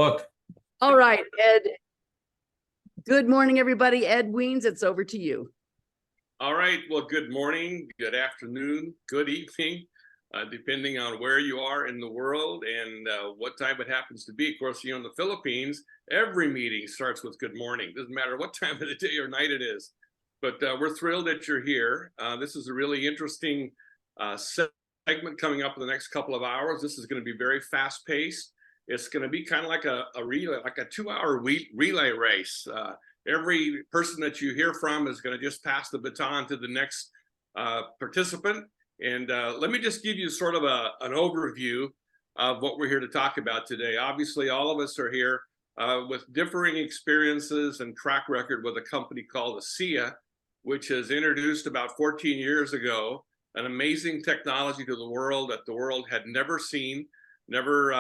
Look, All right, Ed. Good morning, everybody. Ed Wiens, it's over to you. All right. Well, good morning, good afternoon, good evening, depending on where you are in the world and what time it happens to be. Of course, in the Philippines, every meeting starts with good morning. Doesn't matter what time of the day or night it is. But we're thrilled that you're here. This is a really interesting segment coming up in the next couple of hours. This is going to be very fast paced. It's going to be kind of like a relay, like a 2-hour relay race. Every person that you hear from is going to just pass the baton to the next participant. And let me just give you sort of an overview of what we're here to talk about today. Obviously, all of us are here with differing experiences and track record with a company called ASEA, which has introduced about 14 years ago an amazing technology to the world that the world had never seen, never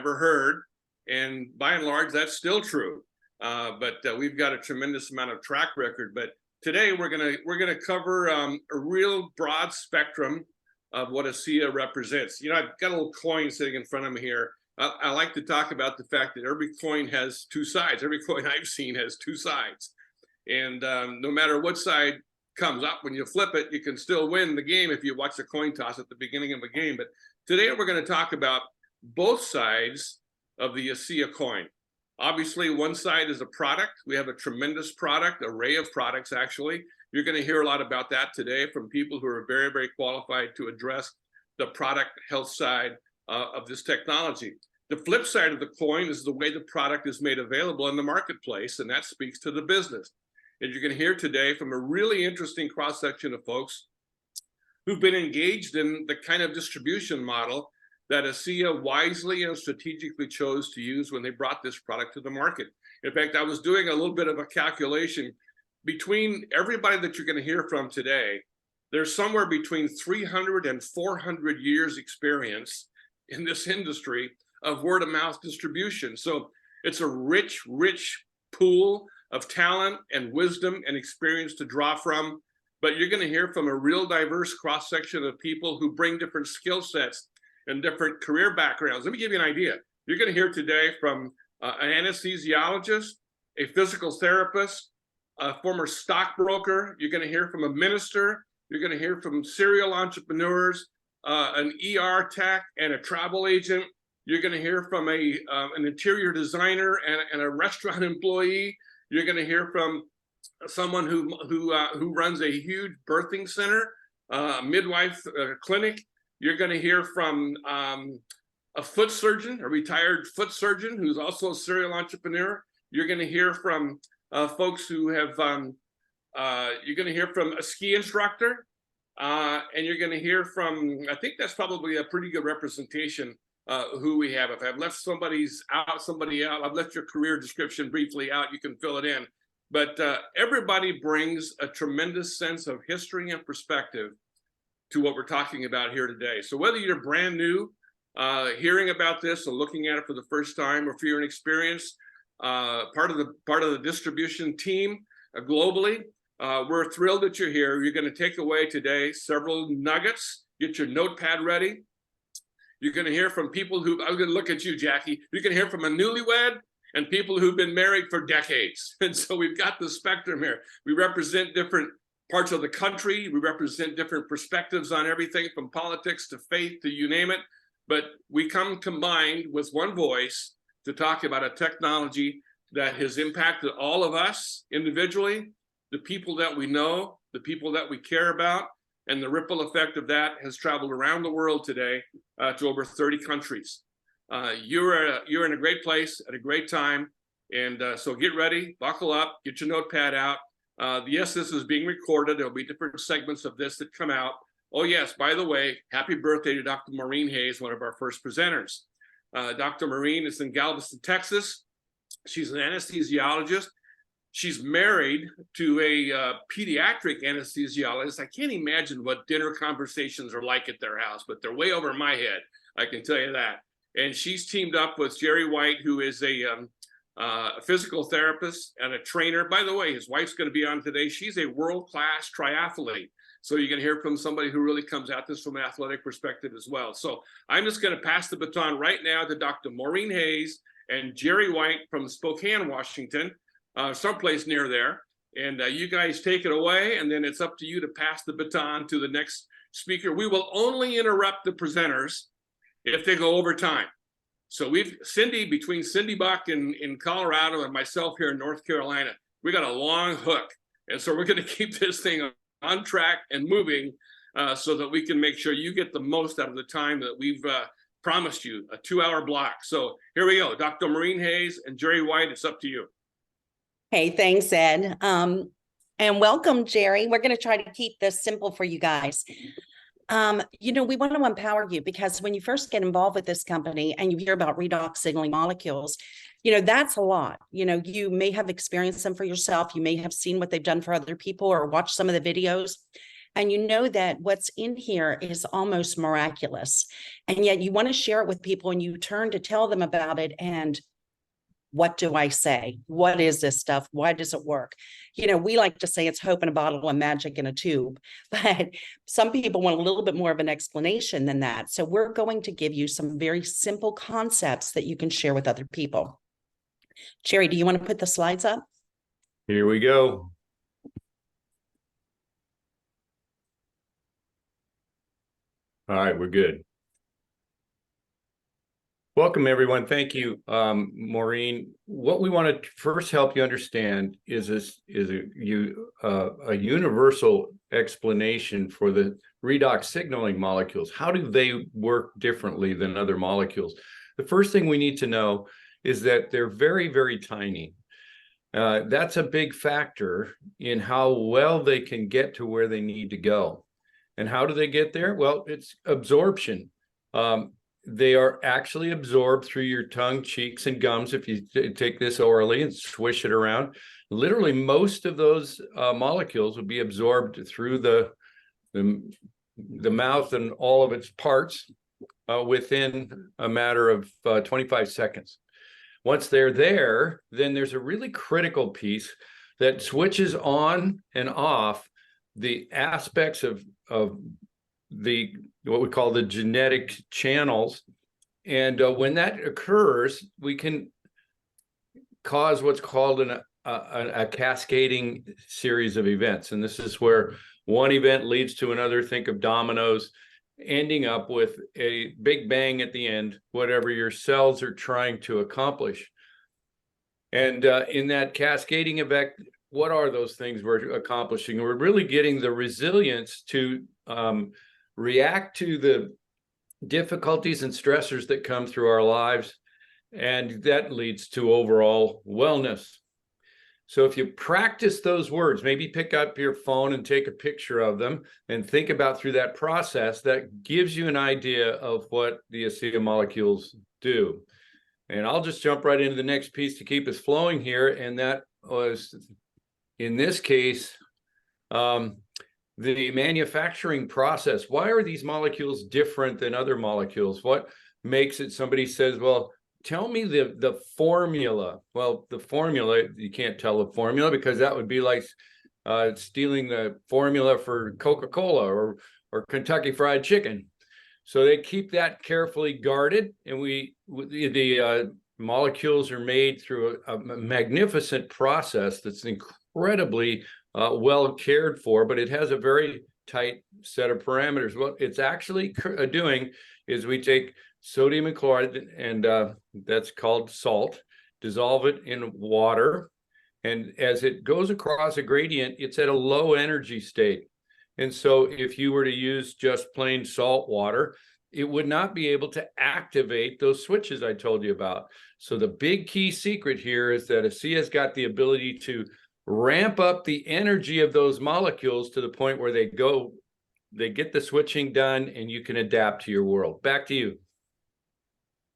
heard, and by and large that's still true. But we've got a tremendous amount of track record. But today we're gonna cover a real broad spectrum of what ASEA represents. You know, I've got a little coin sitting in front of me here. I like to talk about the fact that every coin has two sides. Every coin I've seen has two sides, and no matter what side comes up, when you flip it, you can still win the game if you watch the coin toss at the beginning of a game. But today we're going to talk about both sides of the ASEA coin. Obviously, one side is a product. We have a tremendous product, array of products, actually. You're going to hear a lot about that today from people who are very, very qualified to address the product health side of this technology. The flip side of the coin is the way the product is made available in the marketplace, and that speaks to the business. And you're going to hear today from a really interesting cross-section of folks who've been engaged in the kind of distribution model that ASEA wisely and strategically chose to use when they brought this product to the market. In fact, I was doing a little bit of a calculation. Between everybody that you're going to hear from today, there's somewhere between 300 and 400 years experience in this industry of word-of-mouth distribution. So it's a rich, rich pool of talent and wisdom and experience to draw from. But you're going to hear from a real diverse cross-section of people who bring different skill sets and different career backgrounds. Let me give you an idea. You're going to hear today from an anesthesiologist, a physical therapist, a former stockbroker. You're going to hear from a minister. You're going to hear from serial entrepreneurs, an ER tech, and a travel agent. You're going to hear from an interior designer and a restaurant employee. You're going to hear from someone who runs a huge birthing center, a midwife clinic. You're going to hear from a foot surgeon, a retired foot surgeon who's also a serial entrepreneur. You're going to hear from folks who have, you're going to hear from a ski instructor, and you're going to hear from, I think that's probably a pretty good representation who we have. If I've left somebody out, I've left your career description briefly out, you can fill it in. But everybody brings a tremendous sense of history and perspective to what we're talking about here today. So whether you're brand new, hearing about this and looking at it for the first time, or if you're an experienced part of the distribution team globally, we're thrilled that you're here. You're going to take away today several nuggets. Get your notepad ready. You're going to hear from people who, I'm going to look at you, Jackie. You're going to hear from a newlywed and people who've been married for decades. And so we've got the spectrum here. We represent different parts of the country. We represent different perspectives on everything from politics to faith to you name it. But we come combined with one voice to talk about a technology that has impacted all of us individually, the people that we know, the people that we care about, and the ripple effect of that has traveled around the world today to over 30 countries. You're in a great place at a great time. And so get ready, buckle up, get your notepad out. Yes, this is being recorded. There'll be different segments of this that come out. Oh yes, by the way, happy birthday to Dr. Maureen Hayes, one of our first presenters. Dr. Maureen is in Galveston, Texas. She's an anesthesiologist. She's married to a pediatric anesthesiologist. I can't imagine what dinner conversations are like at their house, but they're way over my head, I can tell you that. And she's teamed up with Jerry White, who is a physical therapist and a trainer. By the way, his wife's going to be on today. She's a world-class triathlete. So you can hear from somebody who really comes at this from an athletic perspective as well. So I'm just going to pass the baton right now to Dr. Maureen Hayes, and Jerry White from Spokane, Washington, someplace near there. And you guys take it away, and then it's up to you to pass the baton to the next speaker. We will only interrupt the presenters if they go over time. So between Cindy Buck in Colorado and myself here in North Carolina, we got a long hook. And so we're going to keep this thing on track and moving so that we can make sure you get the most out of the time that we've promised you, a 2-hour block. So here we go. Dr. Maureen Hayes and Jerry White, it's up to you. Hey, thanks, Ed. And welcome, Jerry. We're going to try to keep this simple for you guys. We want to empower you because when you first get involved with this company and you hear about redox signaling molecules, that's a lot. You may have experienced them for yourself. You may have seen what they've done for other people or watched some of the videos. And you know that what's in here is almost miraculous. And yet you want to share it with people and you turn to tell them about it. And what do I say? What is this stuff? Why does it work? We like to say it's hope in a bottle and magic in a tube, but some people want a little bit more of an explanation than that. So we're going to give you some very simple concepts that you can share with other people. Jerry, do you want to put the slides up? Here we go. All right, we're good. Welcome, everyone. Thank you, Maureen. What we want to first help you understand is a universal explanation for the redox signaling molecules. How do they work differently than other molecules? The first thing we need to know is that they're very, very tiny. That's a big factor in how well they can get to where they need to go. And how do they get there? Well, it's absorption. They are actually absorbed through your tongue, cheeks, and gums. If you take this orally and swish it around, literally most of those molecules will be absorbed through the mouth and all of its parts within a matter of 25 seconds. Once they're there, then there's a really critical piece that switches on and off the aspects of what we call the genetic channels. And when that occurs, we can cause what's called a cascading series of events. And this is where one event leads to another. Think of dominoes, ending up with a big bang at the end, whatever your cells are trying to accomplish. And in that cascading effect, what are those things we're accomplishing? We're really getting the resilience to react to the difficulties and stressors that come through our lives, and that leads to overall wellness. So if you practice those words, maybe pick up your phone and take a picture of them and think about through that process, that gives you an idea of what the ASEA molecules do. And I'll just jump right into the next piece to keep us flowing here, and that was, in this case, the manufacturing process. Why are these molecules different than other molecules? What makes it? Somebody says, well, tell me the formula. Well, the formula, you can't tell the formula because that would be like stealing the formula for Coca-Cola or Kentucky Fried Chicken. So they keep that carefully guarded, and the molecules are made through a magnificent process that's incredibly well cared for, but it has a very tight set of parameters. What it's actually doing is we take sodium and chloride, and that's called salt, dissolve it in water, and as it goes across a gradient, it's at a low energy state. And so if you were to use just plain salt water, it would not be able to activate those switches I told you about. So the big key secret here is that ASEA's got the ability to ramp up the energy of those molecules to the point where they get the switching done, and you can adapt to your world. Back to you.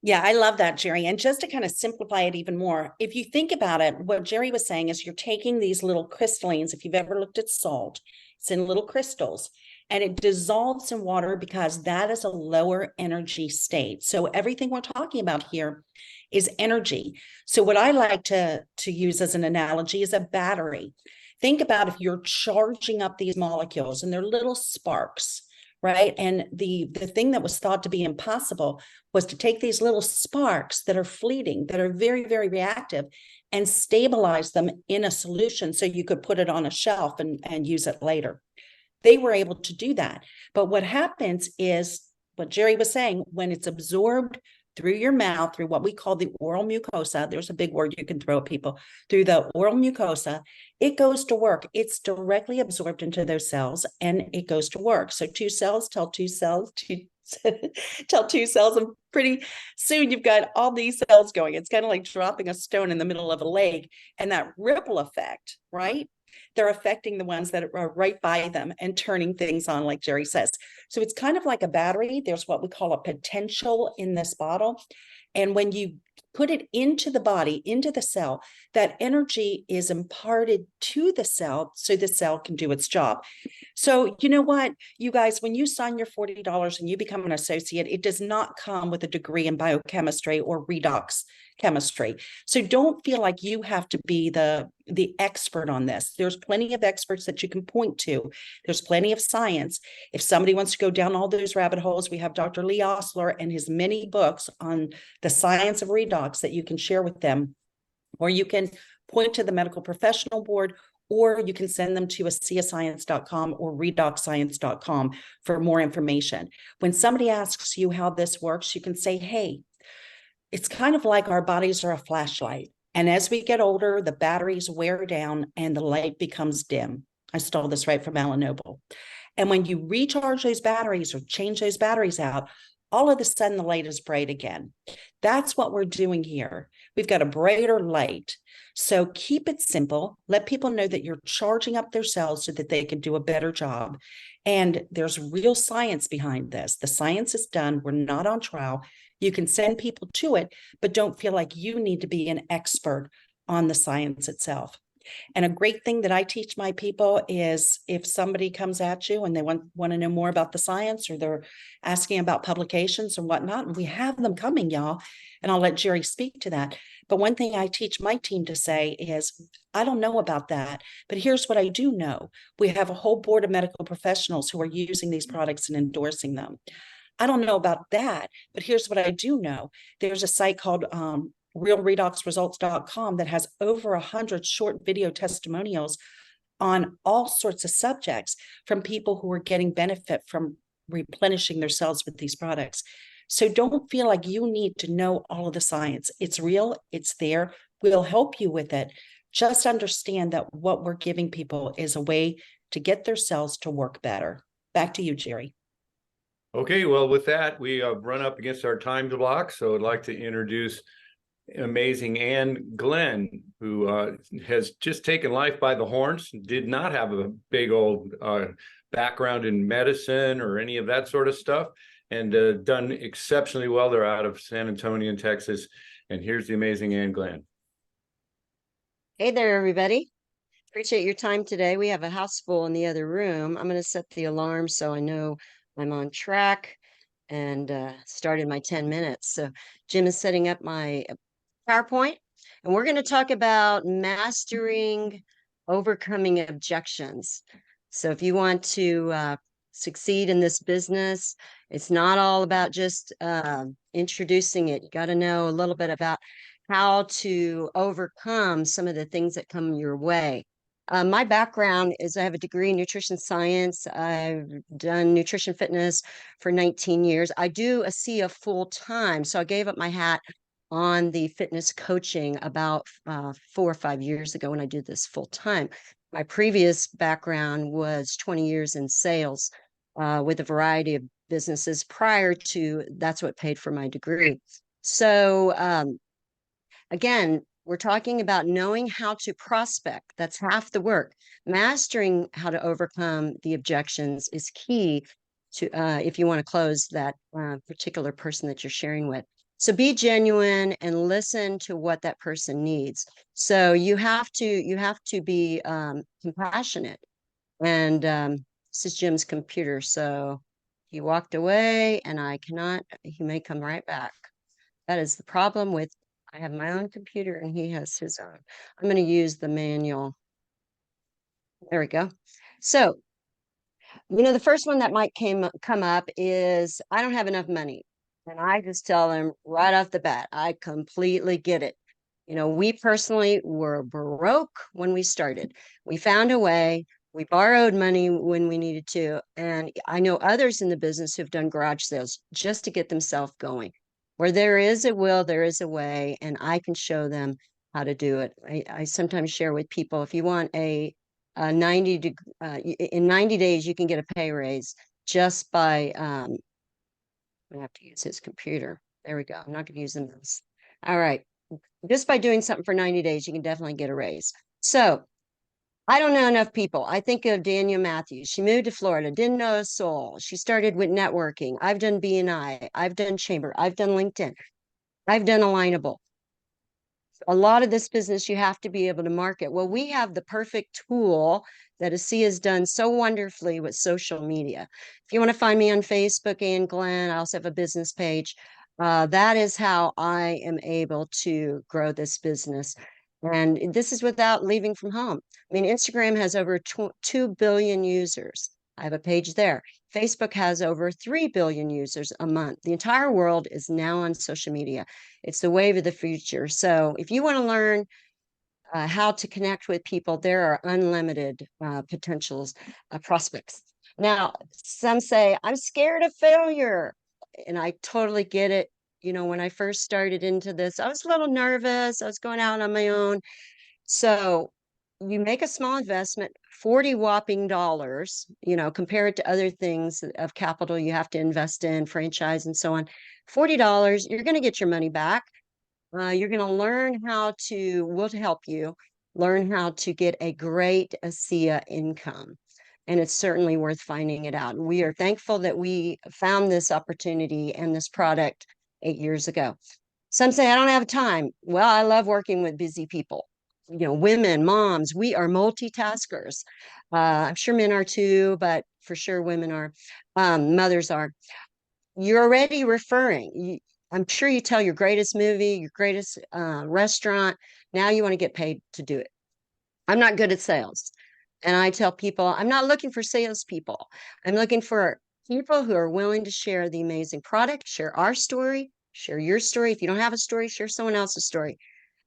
Yeah, I love that, Jerry. And just to kind of simplify it even more, if you think about it, what Jerry was saying is you're taking these little crystallines. If you've ever looked at salt, it's in little crystals, and it dissolves in water because that is a lower energy state. So everything we're talking about here is energy. So what I like to use as an analogy is a battery. Think about if you're charging up these molecules and they're little sparks, right? And the thing that was thought to be impossible was to take these little sparks that are fleeting, that are very, very reactive, and stabilize them in a solution so you could put it on a shelf and use it later. They were able to do that. But what happens is what Jerry was saying, when it's absorbed through your mouth, through what we call the oral mucosa, there's a big word you can throw at people, through the oral mucosa, it goes to work. It's directly absorbed into those cells and it goes to work. So two cells tell two cells, tell two cells, and pretty soon you've got all these cells going. It's kind of like dropping a stone in the middle of a lake, and that ripple effect, right? They're affecting the ones that are right by them and turning things on, like Jerry says. So it's kind of like a battery. There's what we call a potential in this bottle. And when you put it into the body, into the cell, that energy is imparted to the cell so the cell can do its job. So you know what, you guys, when you sign your $40 and you become an associate, it does not come with a degree in biochemistry or redox chemistry. So don't feel like you have to be the expert on this. There's plenty of experts that you can point to. There's plenty of science. If somebody wants to go down all those rabbit holes, we have Dr. Lee Osler and his many books on the science of redox that you can share with them, or you can point to the medical professional board, or you can send them to ASEAScience.com or redoxscience.com for more information. When somebody asks you how this works, you can say, hey, it's kind of like our bodies are a flashlight. And as we get older, the batteries wear down and the light becomes dim. I stole this right from Alan Noble. And when you recharge those batteries or change those batteries out, all of a sudden the light is bright again. That's what we're doing here. We've got a brighter light. So keep it simple. Let people know that you're charging up their cells so that they can do a better job. And there's real science behind this. The science is done. We're not on trial. You can send people to it, but don't feel like you need to be an expert on the science itself. And a great thing that I teach my people is if somebody comes at you and they want to know more about the science, or they're asking about publications and whatnot, and we have them coming, y'all, and I'll let Jerry speak to that. But one thing I teach my team to say is, I don't know about that, but here's what I do know. We have a whole board of medical professionals who are using these products and endorsing them. I don't know about that, but here's what I do know. There's a site called realredoxresults.com that has over 100 short video testimonials on all sorts of subjects from people who are getting benefit from replenishing their cells with these products. So don't feel like you need to know all of the science. It's real, it's there. We'll help you with it. Just understand that what we're giving people is a way to get their cells to work better. Back to you, Jerry. Okay, well, with that, we run up against our time block. So I'd like to introduce amazing Ann Glenn, who has just taken life by the horns, did not have a big old background in medicine or any of that sort of stuff, and done exceptionally well. They're out of San Antonio, Texas. And here's the amazing Ann Glenn. Hey there, everybody. Appreciate your time today. We have a house full in the other room. I'm going to set the alarm so I know I'm on track and started my 10 minutes. So Jim is setting up my PowerPoint, and we're going to talk about mastering overcoming objections. So if you want to succeed in this business, it's not all about just introducing it. You got to know a little bit about how to overcome some of the things that come your way. My background is I have a degree in nutrition science. I've done nutrition fitness for 19 years. I do ASEA full time. So I gave up my hat on the fitness coaching about 4 or 5 years ago when I did this full time. My previous background was 20 years in sales with a variety of businesses prior to, that's what paid for my degree. So again, we're talking about knowing how to prospect. That's half the work. Mastering how to overcome the objections is key to if you want to close that particular person that you're sharing with. So be genuine and listen to what that person needs. So you have to be compassionate. And this is Jim's computer. So he walked away, and he may come right back. That is the problem with, I have my own computer and he has his own. I'm going to use the manual. There we go. So the first one that might come up is I don't have enough money. And I just tell them right off the bat, I completely get it. We personally were broke when we started. We found a way. We borrowed money when we needed to. And I know others in the business who've done garage sales just to get themselves going. Where there is a will, there is a way, and I can show them how to do it. I sometimes share with people, if you want in 90 days, you can get a pay raise just by, I have to use his computer. There we go. I'm not going to use the mouse. All right. Just by doing something for 90 days, you can definitely get a raise. So I don't know enough people. I think of Danielle Matthews. She moved to Florida, didn't know a soul. She started with networking. I've done BNI. I've done Chamber. I've done LinkedIn. I've done Alignable. A lot of this business, you have to be able to market. Well, we have the perfect tool that ASEA has done so wonderfully with social media. If you want to find me on Facebook, Ann Glenn, I also have a business page. That is how I am able to grow this business. And this is without leaving from home. I mean, Instagram has over 2 billion users. I have a page there. Facebook has over 3 billion users a month. The entire world is now on social media. It's the wave of the future. So if you want to learn how to connect with people, there are unlimited potentials, prospects. Now, some say, I'm scared of failure. And I totally get it. When I first started into this, I was a little nervous. I was going out on my own. So you make a small investment, 40 whopping dollars, compare it to other things of capital you have to invest in, franchise and so on. $40, you're going to get your money back. You're going to learn we'll help you learn how to get a great ASEA income. And it's certainly worth finding it out. We are thankful that we found this opportunity and this product 8 years ago. Some say, I don't have time. Well, I love working with busy people. Women, moms, we are multitaskers. I'm sure men are too, but for sure women are, mothers are. You're already referring. I'm sure you tell your greatest movie, your greatest restaurant. Now you want to get paid to do it. I'm not good at sales. And I tell people, I'm not looking for salespeople. I'm looking for people who are willing to share the amazing product, share our story, share your story. If you don't have a story, share someone else's story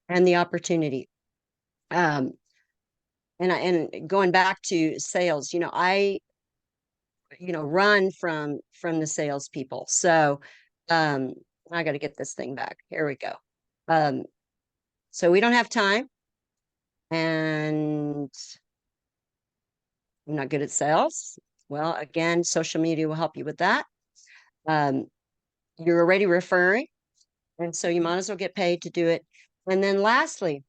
and the opportunity. And going back to sales, I run from the salespeople. So I got to get this thing back. Here we go. So we don't have time, and I'm not good at sales. Well, again, social media will help you with that. You're already referring, and so you might as well get paid to do it. And then lastly,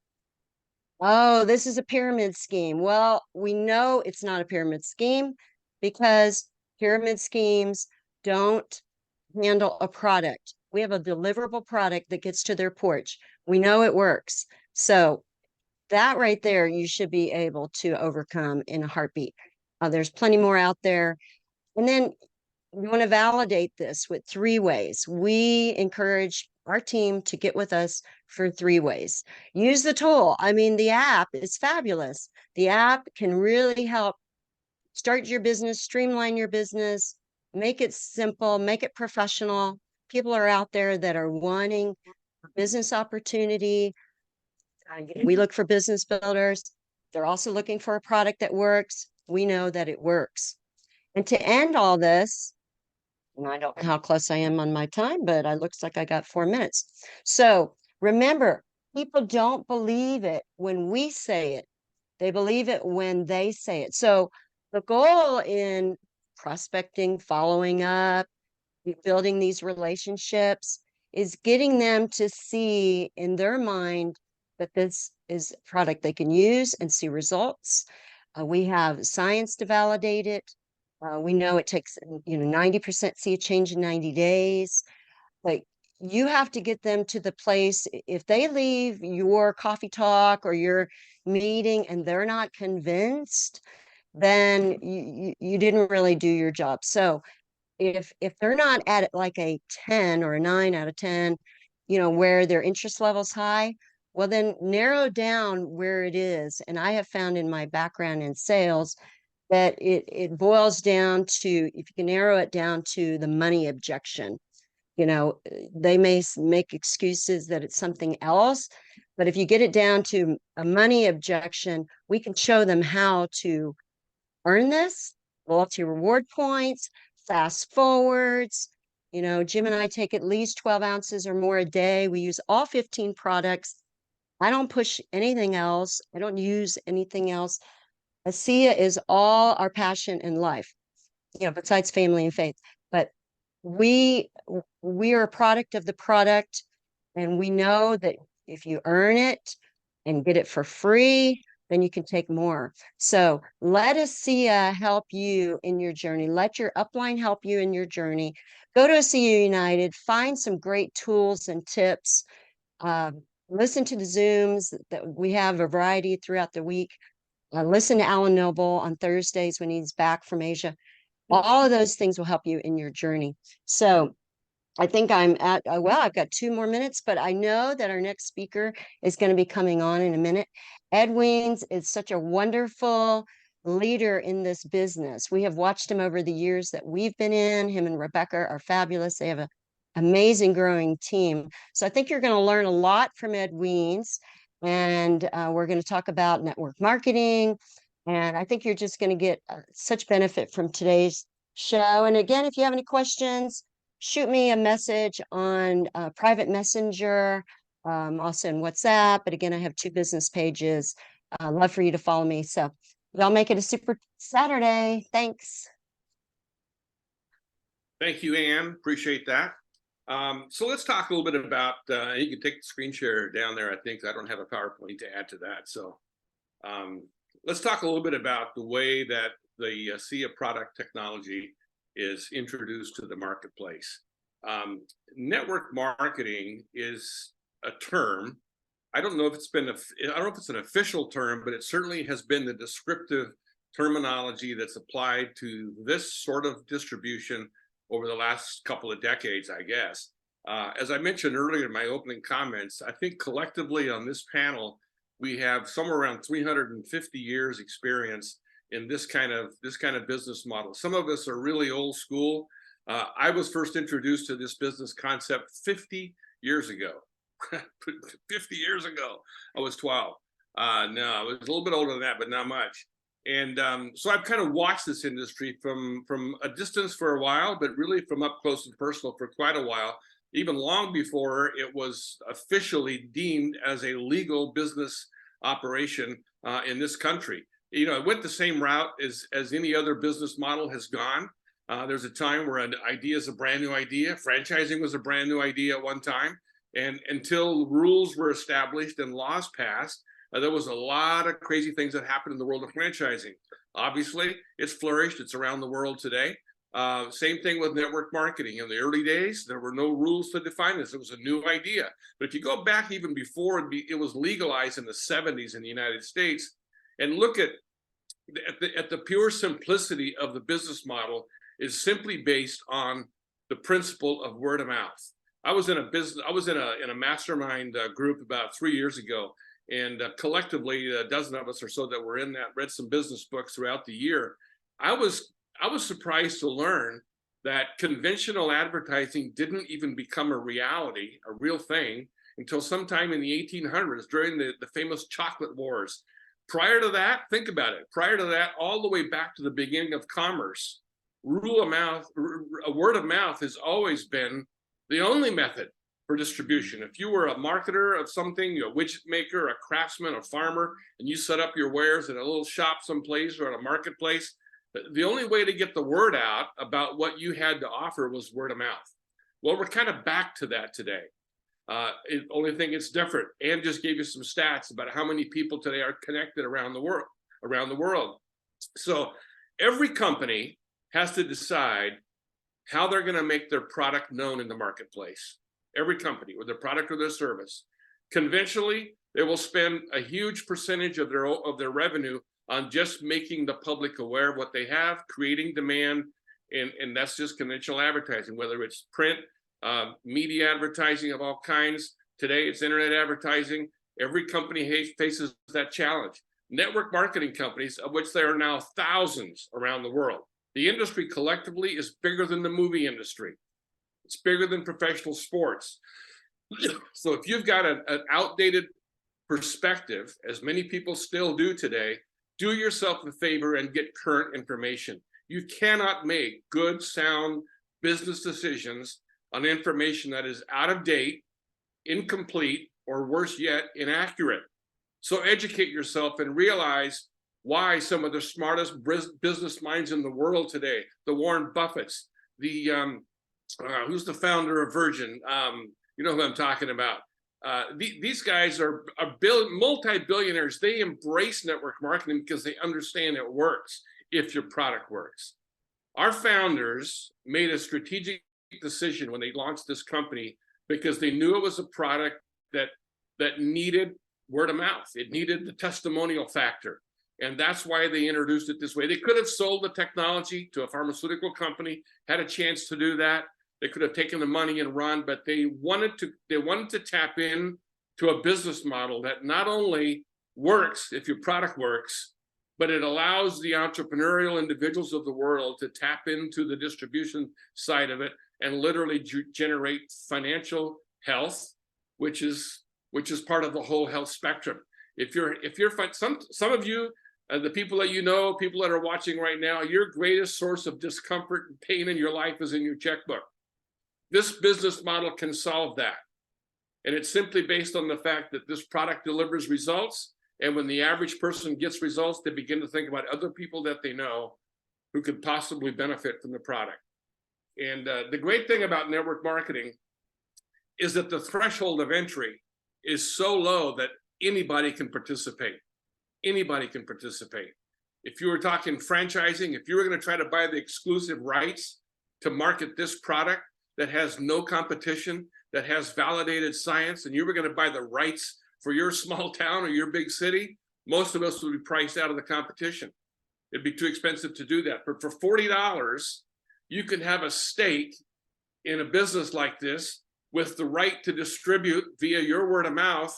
oh, this is a pyramid scheme. Well, we know it's not a pyramid scheme because pyramid schemes don't handle a product. We have a deliverable product that gets to their porch. We know it works. So that right there, you should be able to overcome in a heartbeat. There's plenty more out there. And then we want to validate this with 3 ways. We encourage our team to get with us for 3 ways. Use the tool. I mean, the app is fabulous. The app can really help start your business, streamline your business, make it simple, make it professional. People are out there that are wanting a business opportunity. We look for business builders. They're also looking for a product that works. We know that it works. And to end all this, and I don't know how close I am on my time, but it looks like I got 4 minutes. So remember, people don't believe it when we say it. They believe it when they say it. So the goal in prospecting, following up, building these relationships is getting them to see in their mind that this is a product they can use and see results. We have science to validate it. We know it takes 90% see a change in 90 days. Like, you have to get them to the place. If they leave your coffee talk or your meeting and they're not convinced, then you didn't really do your job. So if they're not at like a 10 or a 9 out of 10, where their interest level's high, well, then narrow down where it is. And I have found in my background in sales that it boils down to, if you can narrow it down to the money objection. You know, they may make excuses that it's something else, but if you get it down to a money objection, we can show them how to earn this, loyalty reward points, fast forwards. You know, Jim and I take at least 12 ounces or more a day. We use all 15 products. I don't push anything else. I don't use anything else. ASEA is all our passion in life, you know, besides family and faith. But we are a product of the product, and we know that if you earn it and get it for free, then you can take more. So let ASEA help you in your journey. Let your upline help you in your journey. Go to ASEA United, find some great tools and tips. Listen to the Zooms that we have a variety throughout the week. Listen to Alan Noble on Thursdays when he's back from Asia. All of those things will help you in your journey. So I think I'm at, well, I've got 2 more minutes, but I know that our next speaker is going to be coming on in a minute. Ed Wiens is such a wonderful leader in this business. We have watched him over the years that we've been in. Him and Rebecca are fabulous. They have an amazing growing team. So I think you're going to learn a lot from Ed Wiens. And we're going to talk about network marketing. And I think you're just going to get such benefit from today's show. And again, if you have any questions, shoot me a message on private messenger, also in WhatsApp. But again, I have 2 business pages. Love for you to follow me. So y'all make it a super Saturday. Thanks. Thank you, Ann. Appreciate that. So let's talk a little bit about, you can take the screen share down there. I think I don't have a PowerPoint to add to that. So let's talk a little bit about the way that the ASEA product technology is introduced to the marketplace. Network marketing is a term. I don't know if it's been, I don't know if it's an official term, but it certainly has been the descriptive terminology that's applied to this sort of distribution over the last couple of decades, I guess. As I mentioned earlier in my opening comments, I think collectively on this panel, we have somewhere around 350 years experience in this kind of business model. Some of us are really old school. I was first introduced to this business concept 50 years ago. 50 years ago, I was 12. No, I was a little bit older than that, but not much. And so I've kind of watched this industry from a distance for a while, but really from up close and personal for quite a while, even long before it was officially deemed as a legal business operation in this country. You know, it went the same route as any other business model has gone. There's a time where an idea is a brand new idea. Franchising was a brand new idea at one time. And until rules were established and laws passed, there was a lot of crazy things that happened in the world of franchising. Obviously, it's flourished. It's around the world today. Same thing with network marketing. In the early days, there were no rules to define this. It was a new idea. But if you go back even before it was legalized in the 70s in the United States, and look at the pure simplicity of the business model is simply based on the principle of word of mouth. I was in a mastermind group about 3 years ago, and collectively a dozen of us or so that were in that read some business books throughout the year. I was surprised to learn that conventional advertising didn't even become a reality, a real thing, until sometime in the 1800s during the famous chocolate wars. Prior to that, think about it. Prior to that, all the way back to the beginning of commerce, word of mouth has always been the only method for distribution. If you were a marketer of something, a widget maker, a craftsman, a farmer, and you set up your wares in a little shop someplace or at a marketplace, the only way to get the word out about what you had to offer was word of mouth. Well, we're kind of back to that today. Only thing it's different. Ann just gave you some stats about how many people today are connected around the world. So every company has to decide how they're going to make their product known in the marketplace. Every company, with their product or their service. Conventionally, they will spend a huge percentage of their revenue on just making the public aware of what they have, creating demand, and that's just conventional advertising, whether it's print, media advertising of all kinds. Today, it's internet advertising. Every company faces that challenge. network marketing companies, of which there are now thousands around the world. The industry collectively is bigger than the movie industry. It's bigger than professional sports. So if you've got an outdated perspective, as many people still do today, do yourself a favor and get current information. You cannot make good, sound business decisions on information that is out of date, incomplete, or worse yet, inaccurate. So educate yourself and realize why some of the smartest business minds in the world today, the Warren Buffetts, the who's the founder of Virgin? You know who I'm talking about. These guys are multi-billionaires. They embrace network marketing because they understand it works if your product works. Our founders made a strategic decision when they launched this company because they knew it was a product that needed word of mouth. It needed the testimonial factor. And that's why they introduced it this way. They could have sold the technology to a pharmaceutical company, had a chance to do that. They could have taken the money and run, but they wanted to tap in to a business model that not only works if your product works, but it allows the entrepreneurial individuals of the world to tap into the distribution side of it and literally generate financial health, which is part of the whole health spectrum. If you're some of you, the people that you know, people that are watching right now, your greatest source of discomfort and pain in your life is in your checkbook. This business model can solve that. And it's simply based on the fact that this product delivers results. And when the average person gets results, they begin to think about other people that they know who could possibly benefit from the product. And the great thing about network marketing is that the threshold of entry is so low that anybody can participate. Anybody can participate. If you were talking franchising, if you were going to try to buy the exclusive rights to market this product that has no competition, that has validated science, and you were going to buy the rights for your small town or your big city, most of us would be priced out of the competition. It'd be too expensive to do that. But for $40, you can have a stake in a business like this with the right to distribute via your word of mouth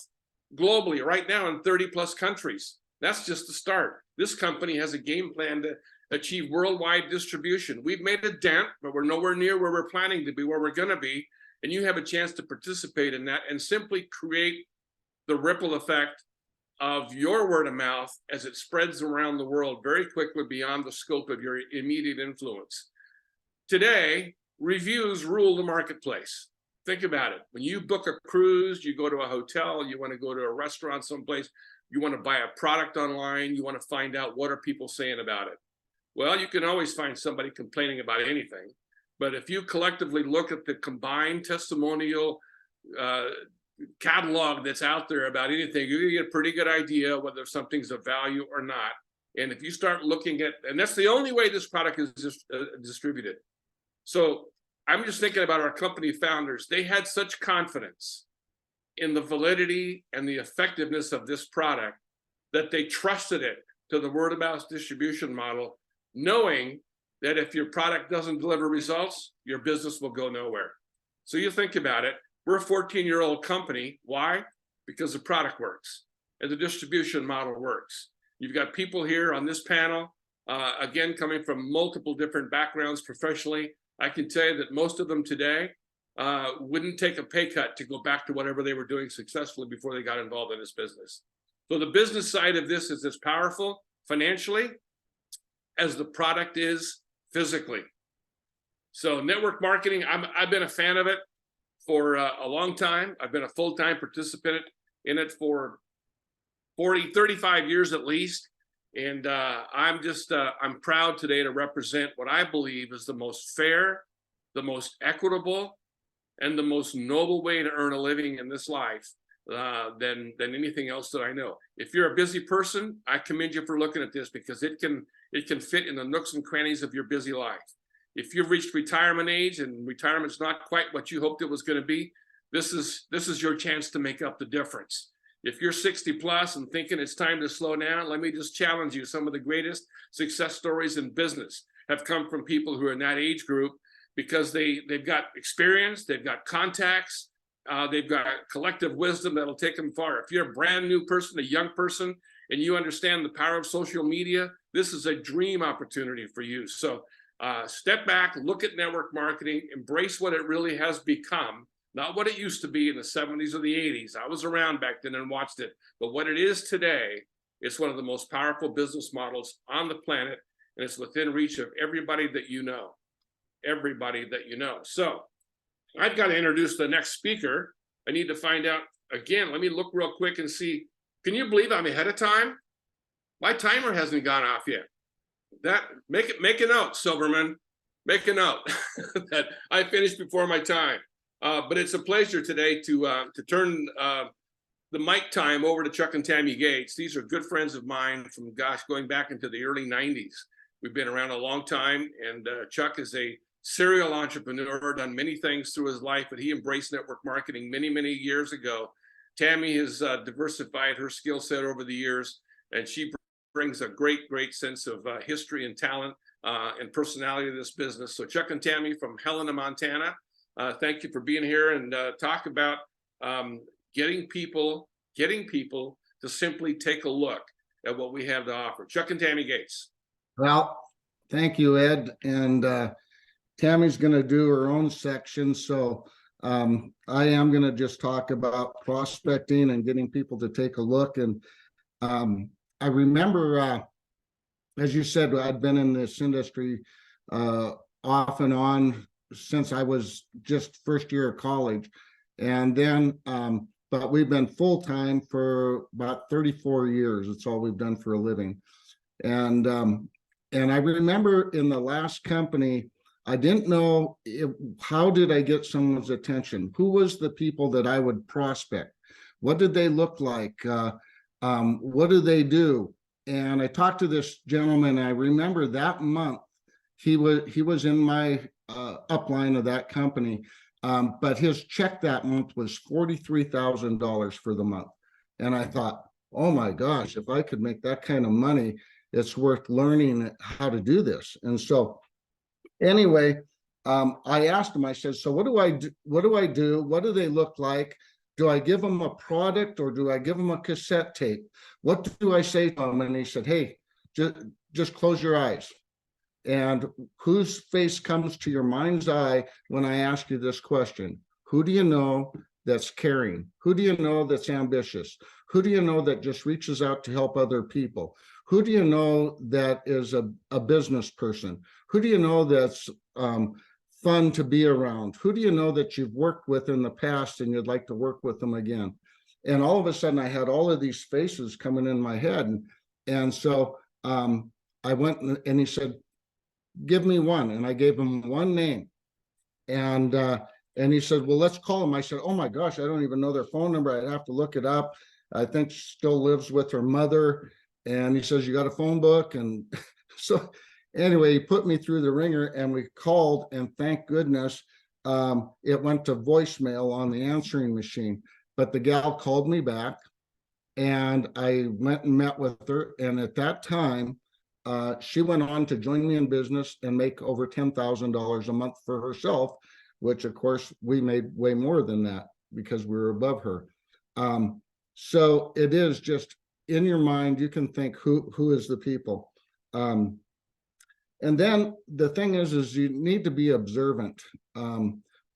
globally right now in 30 plus countries. That's just the start. This company has a game plan to achieve worldwide distribution. We've made a dent, but we're nowhere near where we're planning to be, where we're going to be. And you have a chance to participate in that and simply create the ripple effect of your word of mouth as it spreads around the world very quickly beyond the scope of your immediate influence. Today, reviews rule the marketplace. Think about it. When you book a cruise, you go to a hotel, you want to go to a restaurant someplace, you want to buy a product online, you want to find out what are people saying about it. Well, you can always find somebody complaining about anything. But if you collectively look at the combined testimonial catalog that's out there about anything, you're going to get a pretty good idea whether something's of value or not. And if you start looking at, and that's the only way this product is distributed. So I'm just thinking about our company founders. They had such confidence in the validity and the effectiveness of this product that they trusted it to the word of mouth distribution model, knowing that if your product doesn't deliver results, your business will go nowhere. So you think about it. We're a 14-year-old company. Why? Because the product works and the distribution model works. You've got people here on this panel, again, coming from multiple different backgrounds professionally. I can tell you that most of them today wouldn't take a pay cut to go back to whatever they were doing successfully before they got involved in this business. So the business side of this is as powerful financially as the product is physically. So network marketing, I've been a fan of it for a long time. I've been a full-time participant in it for 35 years at least. And I'm proud today to represent what I believe is the most fair, the most equitable, and the most noble way to earn a living in this life than anything else that I know. If you're a busy person, I commend you for looking at this because it can fit in the nooks and crannies of your busy life. If you've reached retirement age and retirement's not quite what you hoped it was going to be, this is your chance to make up the difference. If you're 60 plus and thinking it's time to slow down, let me just challenge you. Some of the greatest success stories in business have come from people who are in that age group because they've got experience, they've got contacts, they've got collective wisdom that'll take them far. If you're a brand new person, a young person, and you understand the power of social media, this is a dream opportunity for you. So step back, look at network marketing, embrace what it really has become, not what it used to be in the 70s or the 80s. I was around back then and watched it, but what it is today, it's one of the most powerful business models on the planet, and it's within reach of everybody that you know. Everybody that you know. So I've got to introduce the next speaker. I need to find out, again, let me look real quick and see. Can you believe I'm ahead of time? My timer hasn't gone off yet. Make a note, Silverman. Make a note that I finished before my time. But it's a pleasure today to turn the mic time over to Chuck and Tammy Gates. These are good friends of mine from, gosh, going back into the early 90s. We've been around a long time, and Chuck is a serial entrepreneur, done many things through his life, but he embraced network marketing many, many years ago. Tammy has diversified her skill set over the years, and she brings a great, great sense of history and talent and personality to this business. So Chuck and Tammy from Helena, Montana, thank you for being here, and talk about getting people to simply take a look at what we have to offer. Chuck and Tammy Gates. Well, thank you, Ed. And Tammy's going to do her own section. So I am going to just talk about prospecting and getting people to take a look. And I remember, as you said, I'd been in this industry off and on since I was just first year of college. And then, but we've been full-time for about 34 years. It's all we've done for a living. And I remember in the last company, I didn't know how did I get someone's attention? Who was the people that I would prospect? What did they look like? What do they do? And I talked to this gentleman. I remember that month he was in my upline of that company, but his check that month was $43,000 for the month. And I thought, oh my gosh, if I could make that kind of money, it's worth learning how to do this. And so anyway, I asked him, I said, so what do I do? What do they look like? Do I give them a product or do I give them a cassette tape? What do I say to them? And he said, hey, just close your eyes. And whose face comes to your mind's eye when I ask you this question? Who do you know that's caring? Who do you know that's ambitious? Who do you know that just reaches out to help other people? Who do you know that is a business person? Who do you know that's fun to be around? Who do you know that you've worked with in the past and you'd like to work with them again? And all of a sudden I had all of these faces coming in my head. And so I went and he said, give me one. And I gave him one name. And he said, well, let's call him. I said, oh my gosh, I don't even know their phone number. I'd have to look it up. I think she still lives with her mother. And he says, you got a phone book? And so anyway, he put me through the ringer and we called, and thank goodness it went to voicemail on the answering machine. But the gal called me back and I went and met with her. And at that time, she went on to join me in business and make over $10,000 a month for herself, which of course we made way more than that because we were above her. So it is just in your mind, you can think who is the people. And then the thing is you need to be observant.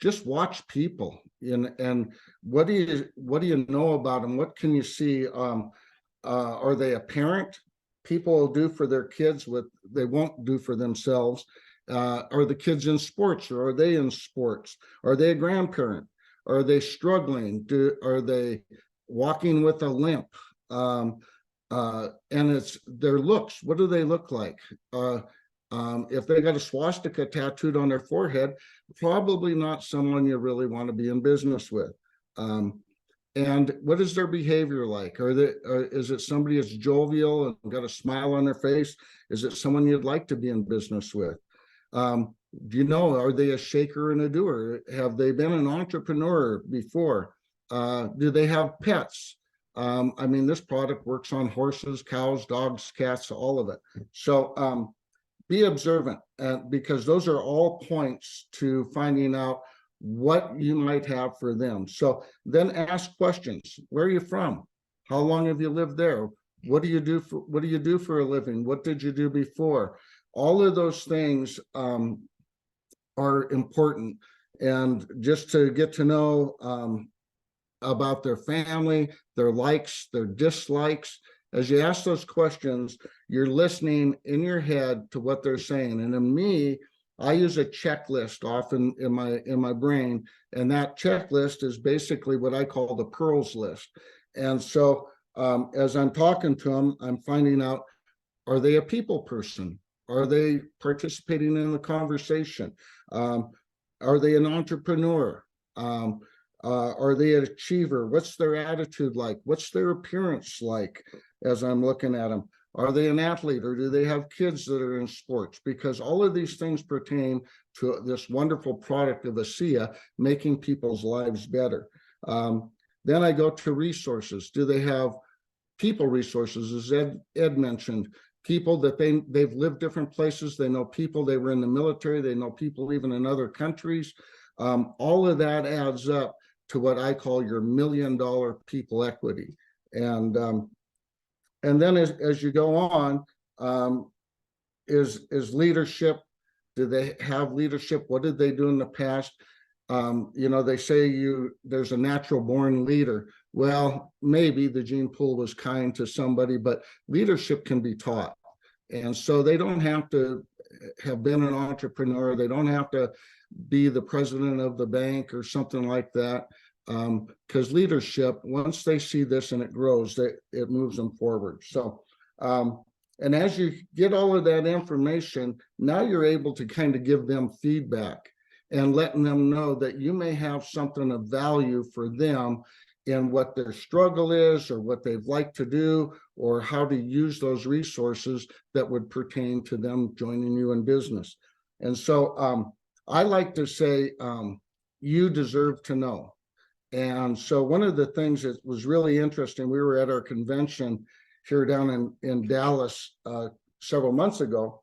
Just watch people and what do you know about them? What can you see? Are they a parent? People will do for their kids what they won't do for themselves. Are the kids in sports or are they in sports? Are they a grandparent? Are they struggling? Are they walking with a limp? And it's their looks. What do they look like? If they got a swastika tattooed on their forehead, probably not someone you really want to be in business with. And what is their behavior like? Is it somebody that's jovial and got a smile on their face? Is it someone you'd like to be in business with? Do you know, are they a shaker and a doer? Have they been an entrepreneur before? Do they have pets? I mean, this product works on horses, cows, dogs, cats, all of it. So be observant because those are all points to finding out what you might have for them. So then ask questions. Where are you from? How long have you lived there? What do you do for a living? What did you do before? All of those things are important. And just to get to know about their family, their likes, their dislikes. As you ask those questions, you're listening in your head to what they're saying. And in me, I use a checklist often in my brain, and that checklist is basically what I call the pearls list. And so as I'm talking to them, I'm finding out, are they a people person? Are they participating in the conversation? Are they an entrepreneur? Are they an achiever? What's their attitude like? What's their appearance like as I'm looking at them? Are they an athlete, or do they have kids that are in sports? Because all of these things pertain to this wonderful product of ASEA, making people's lives better. Then I go to resources. Do they have people resources? As Ed mentioned, people that they've lived different places. They know people, they were in the military. They know people even in other countries. All of that adds up to what I call your $1 million people equity. And then as you go on, is leadership. Do they have leadership? What did they do in the past? They say there's a natural born leader. Well, maybe the gene pool was kind to somebody, but leadership can be taught. And so they don't have to have been an entrepreneur. They don't have to be the president of the bank or something like that. Because leadership, once they see this and it grows, it moves them forward. So, and as you get all of that information, now you're able to kind of give them feedback and letting them know that you may have something of value for them in what their struggle is, or what they'd like to do, or how to use those resources that would pertain to them joining you in business. And so I like to say, you deserve to know. And so one of the things that was really interesting, we were at our convention here down in Dallas several months ago.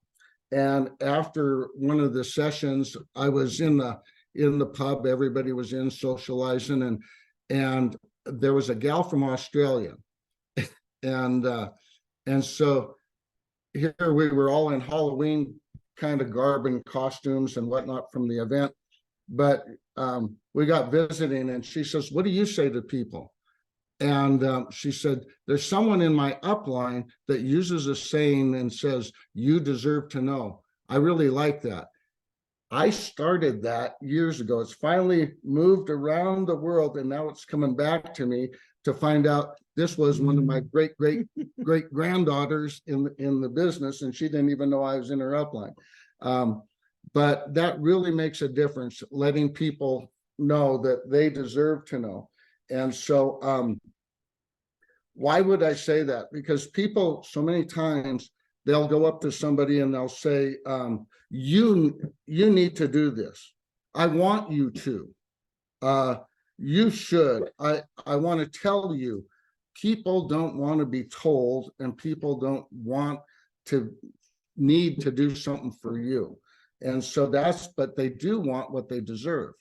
And after one of the sessions, I was in the pub, everybody was in socializing, and there was a gal from Australia. And so here we were all in Halloween kind of garb and costumes and whatnot from the event. But we got visiting, and she says, what do you say to people? And she said, there's someone in my upline that uses a saying and says, you deserve to know. I really like that. I started that years ago. It's finally moved around the world, and now it's coming back to me to find out this was one of my great granddaughters in the business, and she didn't even know I was in her upline. But that really makes a difference, letting people know that they deserve to know. And so why would I say that? Because people, so many times, they'll go up to somebody and they'll say, you need to do this. I want you to. You should. I want to tell you. People don't want to be told, and people don't want to need to do something for you. And so but they do want what they deserve.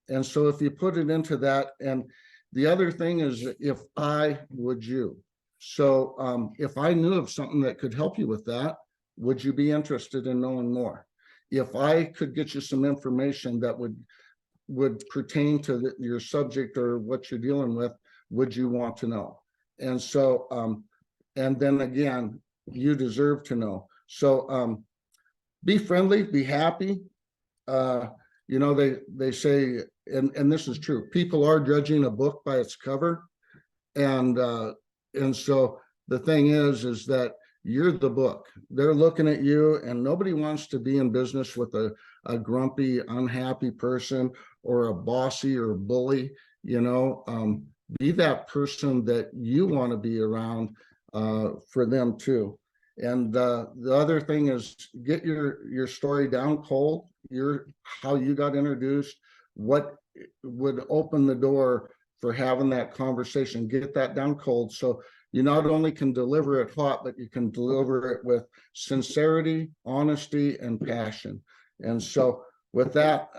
And so if you put it into that, and the other thing is, if I would you. So if I knew of something that could help you with that, would you be interested in knowing more? If I could get you some information that would pertain to your subject or what you're dealing with, would you want to know? And so, and then again, you deserve to know. So be friendly, be happy. They say, and this is true, people are judging a book by its cover. And so the thing is that you're the book. They're looking at you, and nobody wants to be in business with a grumpy, unhappy person, or a bossy or bully. Be that person that you want to be around for them too. And the other thing is, get your story down cold, how you got introduced, what would open the door for having that conversation. Get that down cold, so you not only can deliver it hot, but you can deliver it with sincerity, honesty, and passion. And so with that,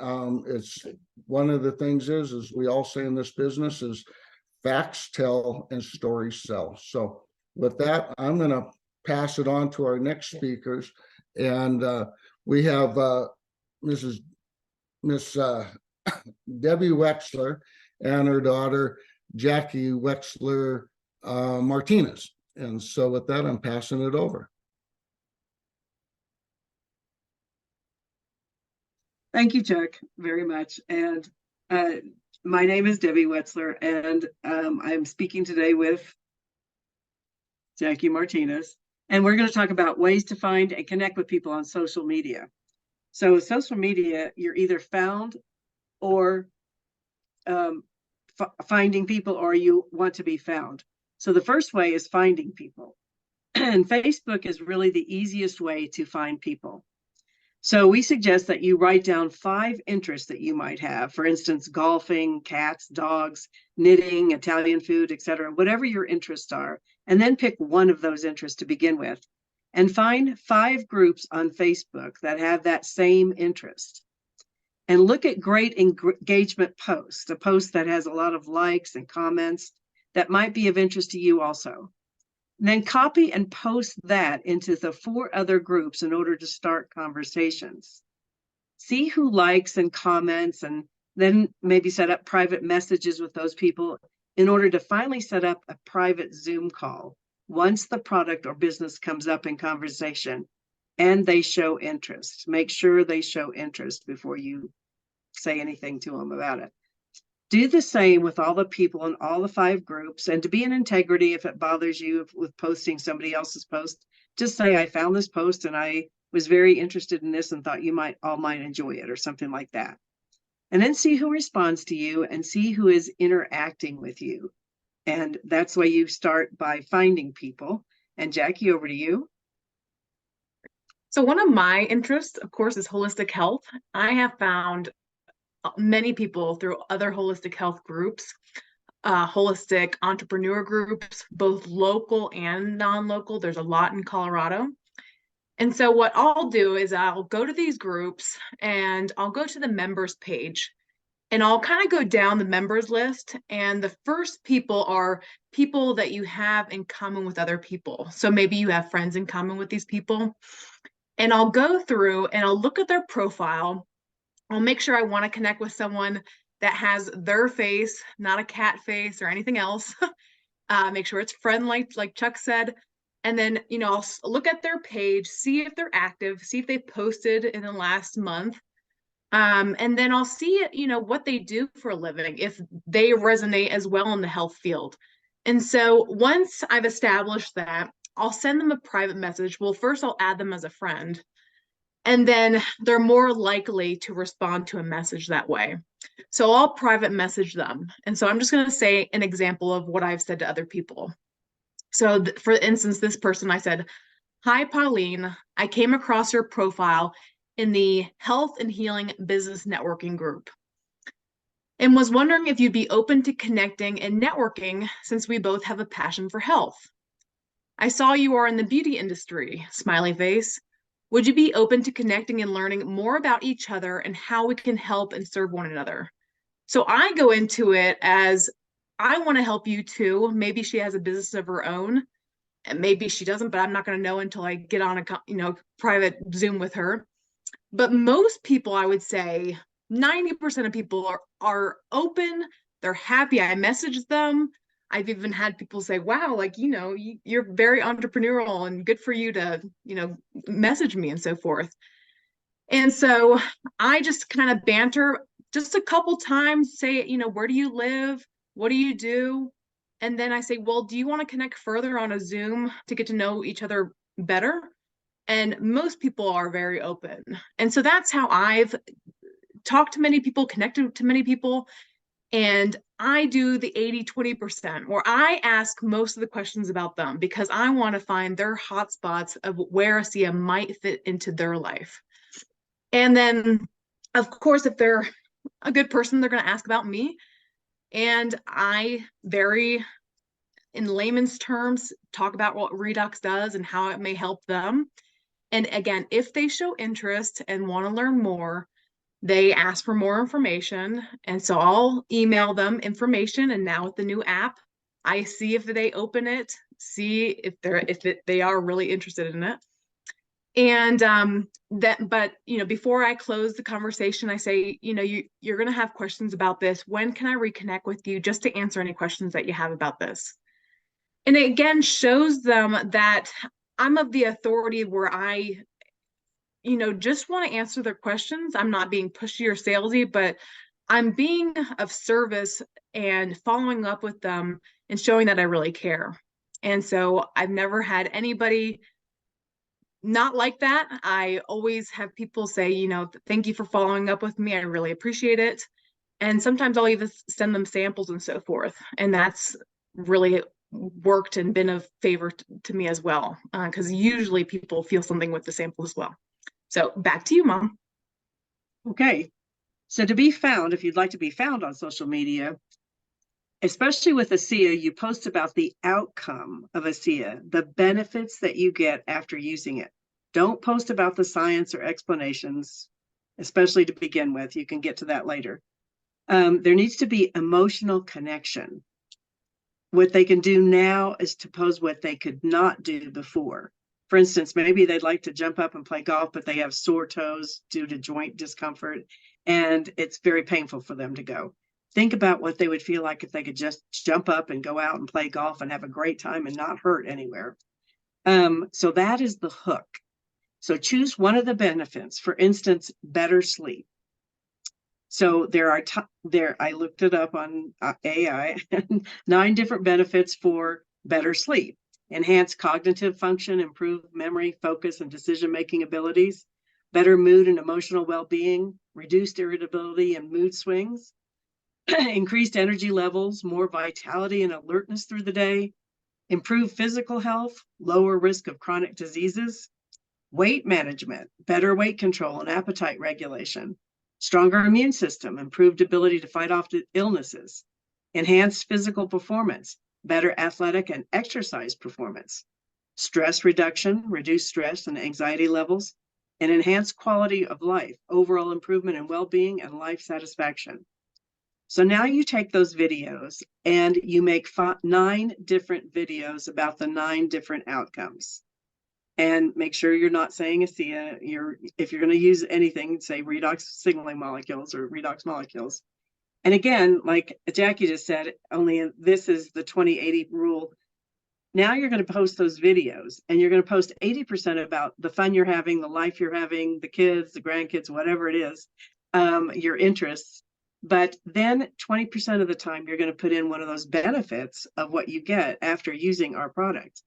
it's one of the things is we all say in this business is facts tell and stories sell. So with that, I'm gonna pass it on to our next speakers. And we have Miss Debbie Wexler and her daughter Jackie Wexler Martinez. And so with that, I'm passing it over. Thank you, Chuck, very much. And my name is Debbie Wetzler, and I'm speaking today with Jackie Martinez. And we're going to talk about ways to find and connect with people on social media. So with social media, you're either found or finding people, or you want to be found. So the first way is finding people. And Facebook is really the easiest way to find people. So we suggest that you write down 5 interests that you might have. For instance, golfing, cats, dogs, knitting, Italian food, etc., whatever your interests are. And then pick one of those interests to begin with. And find 5 groups on Facebook that have that same interest. And look at great engagement posts, a post that has a lot of likes and comments that might be of interest to you also. And then copy and post that into the 4 other groups in order to start conversations. See who likes and comments, and then maybe set up private messages with those people in order to finally set up a private Zoom call once the product or business comes up in conversation and they show interest. Make sure they show interest before you say anything to them about it. Do the same with all the people in all the 5 groups, and to be in integrity, if it bothers you with posting somebody else's post, just say, I found this post and I was very interested in this and thought you might enjoy it, or something like that. And then see who responds to you and see who is interacting with you. And that's why you start by finding people. And Jackie, over to you. So one of my interests, of course, is holistic health. I have found many people through other holistic health groups, holistic entrepreneur groups, both local and non-local. There's a lot in Colorado. And so what I'll do is I'll go to these groups and I'll go to the members page, and I'll kind of go down the members list. And the first people are people that you have in common with other people. So maybe you have friends in common with these people. And I'll go through and I'll look at their profile. I'll make sure I want to connect with someone that has their face, not a cat face or anything else. Make sure it's friend-like, like Chuck said. And then, I'll look at their page, see if they're active, see if they posted in the last month. And then I'll see, what they do for a living, if they resonate as well in the health field. And so once I've established that, I'll send them a private message. Well, first I'll add them as a friend. And then they're more likely to respond to a message that way. So I'll private message them. And so I'm just going to say an example of what I've said to other people. So for instance, this person, I said, hi, Pauline, I came across your profile in the Health and Healing Business Networking group and was wondering if you'd be open to connecting and networking since we both have a passion for health. I saw you are in the beauty industry, smiley face. Would you be open to connecting and learning more about each other and how we can help and serve one another? So I go into it as, I want to help you too. Maybe she has a business of her own, and maybe she doesn't, but I'm not going to know until I get on a private Zoom with her. But most people, I would say 90% of people are open. They're happy. I messaged them. I've even had people say, wow, you're very entrepreneurial and good for you to, message me and so forth. And so I just kind of banter just a couple times, say, where do you live? What do you do? And then I say, well, do you want to connect further on a Zoom to get to know each other better? And most people are very open. And so that's how I've talked to many people, connected to many people. And I do the 80-20%, where I ask most of the questions about them because I want to find their hot spots of where ASEA might fit into their life. And then, of course, if they're a good person, they're going to ask about me. And I very, in layman's terms, talk about what Redux does and how it may help them. And again, if they show interest and want to learn more, they ask for more information. And so I'll email them information. And now with the new app, I see if they open it, see if they are really interested in it. And but before I close the conversation, I say, you're going to have questions about this. When can I reconnect with you just to answer any questions that you have about this? And it again shows them that I'm of the authority where I, just want to answer their questions. I'm not being pushy or salesy, but I'm being of service and following up with them and showing that I really care. And so I've never had anybody not like that. I always have people say, thank you for following up with me. I really appreciate it. And sometimes I'll even send them samples and so forth. And that's really worked and been of favor to me as well. Because usually people feel something with the sample as well. So back to you, Mom. Okay. So to be found, if you'd like to be found on social media, especially with ASEA, you post about the outcome of ASEA, the benefits that you get after using it. Don't post about the science or explanations, especially to begin with. You can get to that later. There needs to be emotional connection. What they can do now is to post what they could not do before. For instance, maybe they'd like to jump up and play golf, but they have sore toes due to joint discomfort, and it's very painful for them to go. Think about what they would feel like if they could just jump up and go out and play golf and have a great time and not hurt anywhere. So that is the hook. So choose one of the benefits, for instance, better sleep. So I looked it up on AI, 9 different benefits for better sleep: enhanced cognitive function, improved memory, focus, and decision-making abilities, better mood and emotional well-being, reduced irritability and mood swings, increased energy levels, more vitality and alertness through the day, improved physical health, lower risk of chronic diseases, weight management, better weight control and appetite regulation, stronger immune system, improved ability to fight off illnesses, enhanced physical performance, better athletic and exercise performance, stress reduction, reduced stress and anxiety levels, and enhanced quality of life, overall improvement in well-being and life satisfaction. So now you take those videos and you make 9 different videos about the 9 different outcomes. And make sure you're not saying ASEA. If you're going to use anything, say redox signaling molecules or redox molecules. And again, like Jackie just said, only this is the 20-80 rule. Now you're going to post those videos, and you're going to post 80% about the fun you're having, the life you're having, the kids, the grandkids, whatever it is, your interests. But then 20% of the time, you're going to put in one of those benefits of what you get after using our product.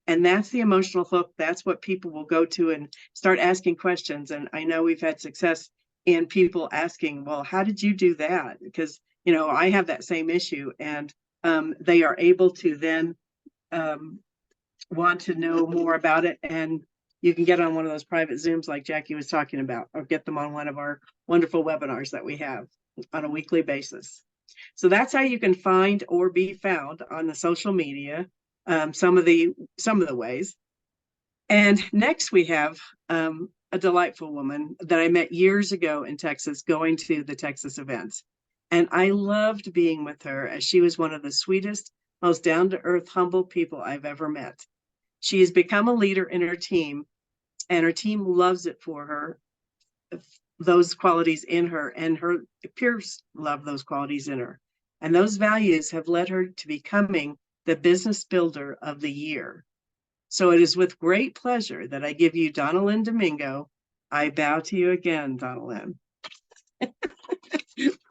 And that's the emotional hook. That's what people will go to and start asking questions. And I know we've had success in people asking, well, how did you do that? Because, I have that same issue. And they are able to then want to know more about it. And you can get on one of those private Zooms like Jackie was talking about, or get them on one of our wonderful webinars that we have on a weekly basis. So that's how you can find or be found on the social media. Some of the ways. And next we have a delightful woman that I met years ago in Texas, going to the Texas events. And I loved being with her, as she was one of the sweetest, most down-to-earth, humble people I've ever met. She has become a leader in her team, and her team loves it for her, those qualities in her, and her peers love those qualities in her. And those values have led her to becoming the Business Builder of the Year. So it is with great pleasure that I give you Donalyn Domingo. I bow to you again, Donalyn.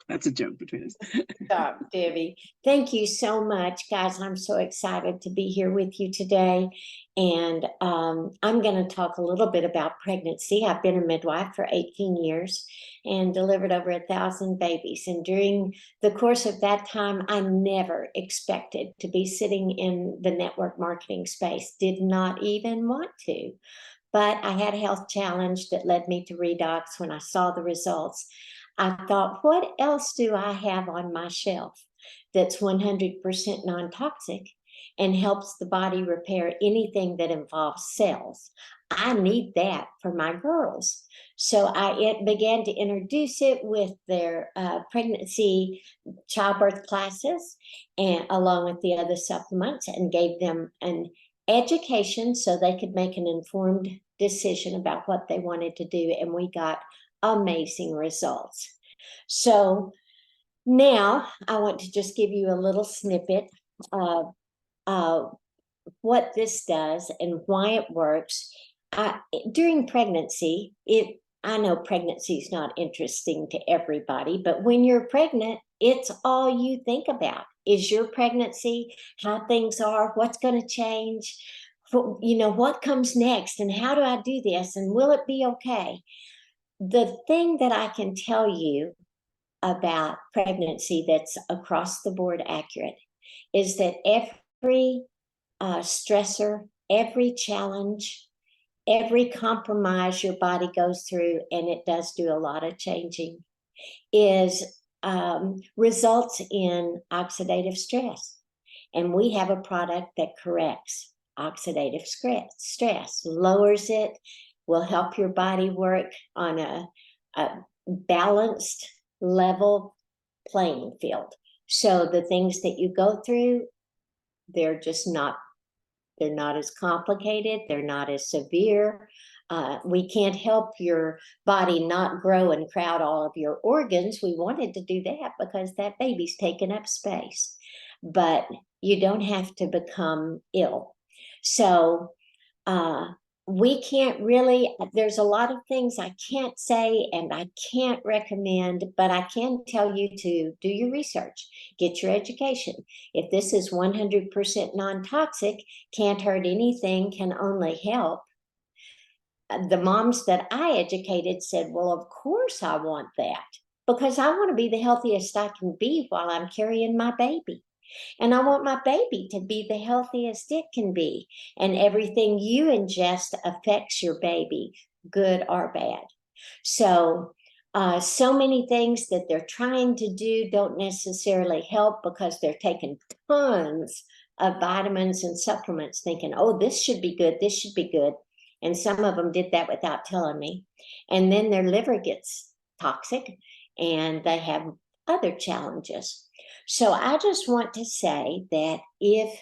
That's a joke between us. Stop, Debbie. Thank you so much, guys. I'm so excited to be here with you today. And I'm going to talk a little bit about pregnancy. I've been a midwife for 18 years and delivered over 1,000 babies. And during the course of that time, I never expected to be sitting in the network marketing space. Did not even want to. But I had a health challenge that led me to redox. When I saw the results, I thought, what else do I have on my shelf that's 100% non-toxic? and helps the body repair anything that involves cells. I need that for my girls. So I began to introduce it with their pregnancy, childbirth classes, and along with the other supplements, and gave them an education so they could make an informed decision about what they wanted to do. And we got amazing results. So now I want to just give you a little snippet of what this does and why it works. During pregnancy, I know pregnancy is not interesting to everybody, but when you're pregnant, it's all you think about is your pregnancy, how things are, what's going to change, what comes next, and how do I do this, and will it be okay? The thing that I can tell you about pregnancy that's across the board accurate is that every stressor, every challenge, every compromise your body goes through, and it does do a lot of changing, results in oxidative stress. And we have a product that corrects oxidative stress, lowers it, will help your body work on a balanced, level playing field. So the things that you go through, they're not as complicated, they're not as severe. We can't help your body not grow and crowd all of your organs. We wanted to do that because that baby's taking up space, but you don't have to become ill. So we can't really, there's a lot of things I can't say and I can't recommend, but I can tell you to do your research, get your education. If this is 100% non-toxic, can't hurt anything, can only help. The moms that I educated said, well, of course I want that because I want to be the healthiest I can be while I'm carrying my baby. And I want my baby to be the healthiest it can be. And everything you ingest affects your baby, good or bad. So, so many things that they're trying to do don't necessarily help because they're taking tons of vitamins and supplements thinking, oh, this should be good, this should be good. And some of them did that without telling me. And then their liver gets toxic and they have other challenges. So I just want to say that if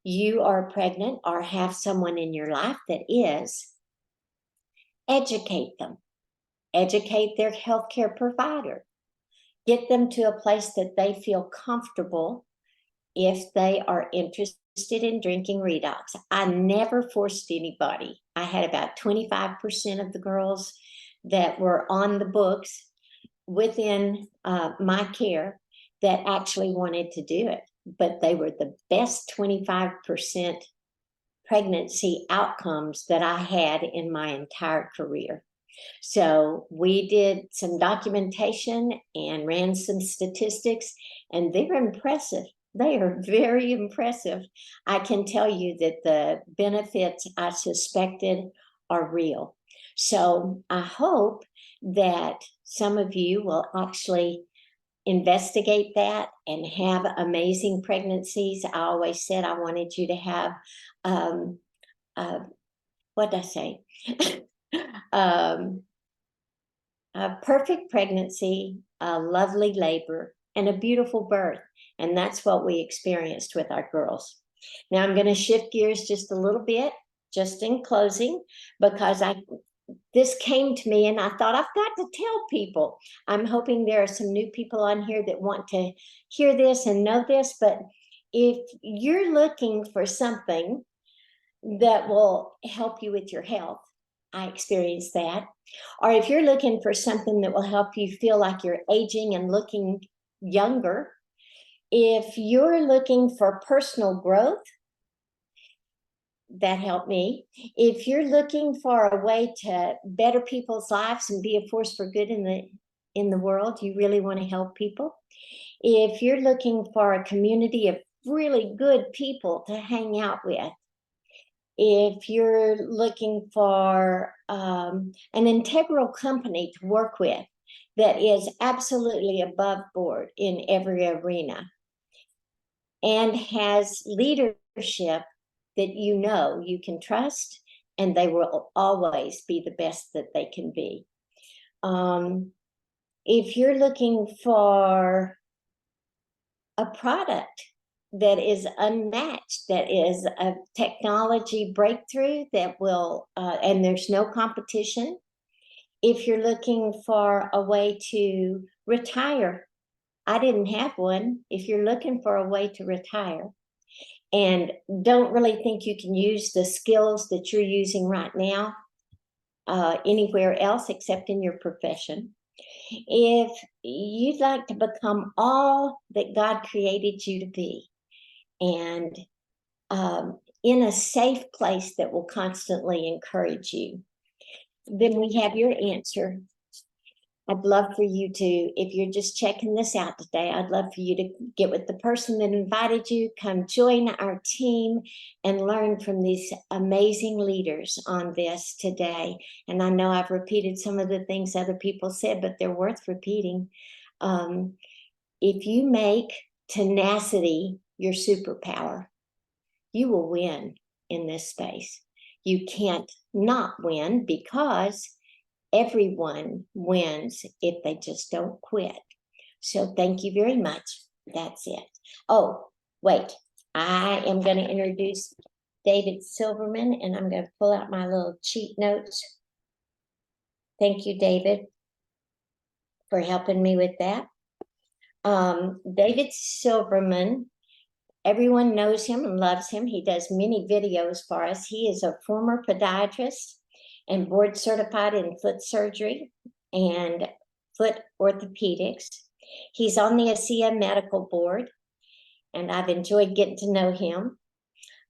you are pregnant or have someone in your life that is, educate them, educate their healthcare provider, get them to a place that they feel comfortable if they are interested in drinking redox. I never forced anybody. I had about 25% of the girls that were on the books within my care that actually wanted to do it, but they were the best 25% pregnancy outcomes that I had in my entire career. So we did some documentation and ran some statistics, and they're impressive. They are very impressive. I can tell you that the benefits I suspected are real. So I hope that some of you will actually investigate that and have amazing pregnancies. I always said I wanted you to have, what did I say? A perfect pregnancy, a lovely labor, and a beautiful birth. And that's what we experienced with our girls. Now I'm going to shift gears just a little bit, just in closing, because this came to me and I thought I've got to tell people. I'm hoping there are some new people on here that want to hear this and know this, but if you're looking for something that will help you with your health, I experienced that. Or if you're looking for something that will help you feel like you're aging and looking younger, if you're looking for personal growth, that helped me. If you're looking for a way to better people's lives and be a force for good in the world, you really want to help people. If you're looking for a community of really good people to hang out with, if you're looking for an integral company to work with that is absolutely above board in every arena, and has leadership that you can trust, and they will always be the best that they can be. If you're looking for a product that is unmatched, that is a technology breakthrough that will, and there's no competition. If you're looking for a way to retire, I didn't have one. If you're looking for a way to retire and don't really think you can use the skills that you're using right now anywhere else except in your profession, if you'd like to become all that God created you to be, and in a safe place that will constantly encourage you, then we have your answer. I'd love for you to, if you're just checking this out today, I'd love for you to get with the person that invited you, come join our team and learn from these amazing leaders on this today. And I know I've repeated some of the things other people said, but they're worth repeating. If you make tenacity your superpower, you will win in this space. You can't not win, because everyone wins if they just don't quit. So thank you very much. That's it. Oh, wait. I am going to introduce David Silverman, and I'm going to pull out my little cheat notes. Thank you, David, for helping me with that. David Silverman, everyone knows him and loves him. He does many videos for us. He is a former podiatrist and board certified in foot surgery and foot orthopedics. He's on the ASEA medical board, and I've enjoyed getting to know him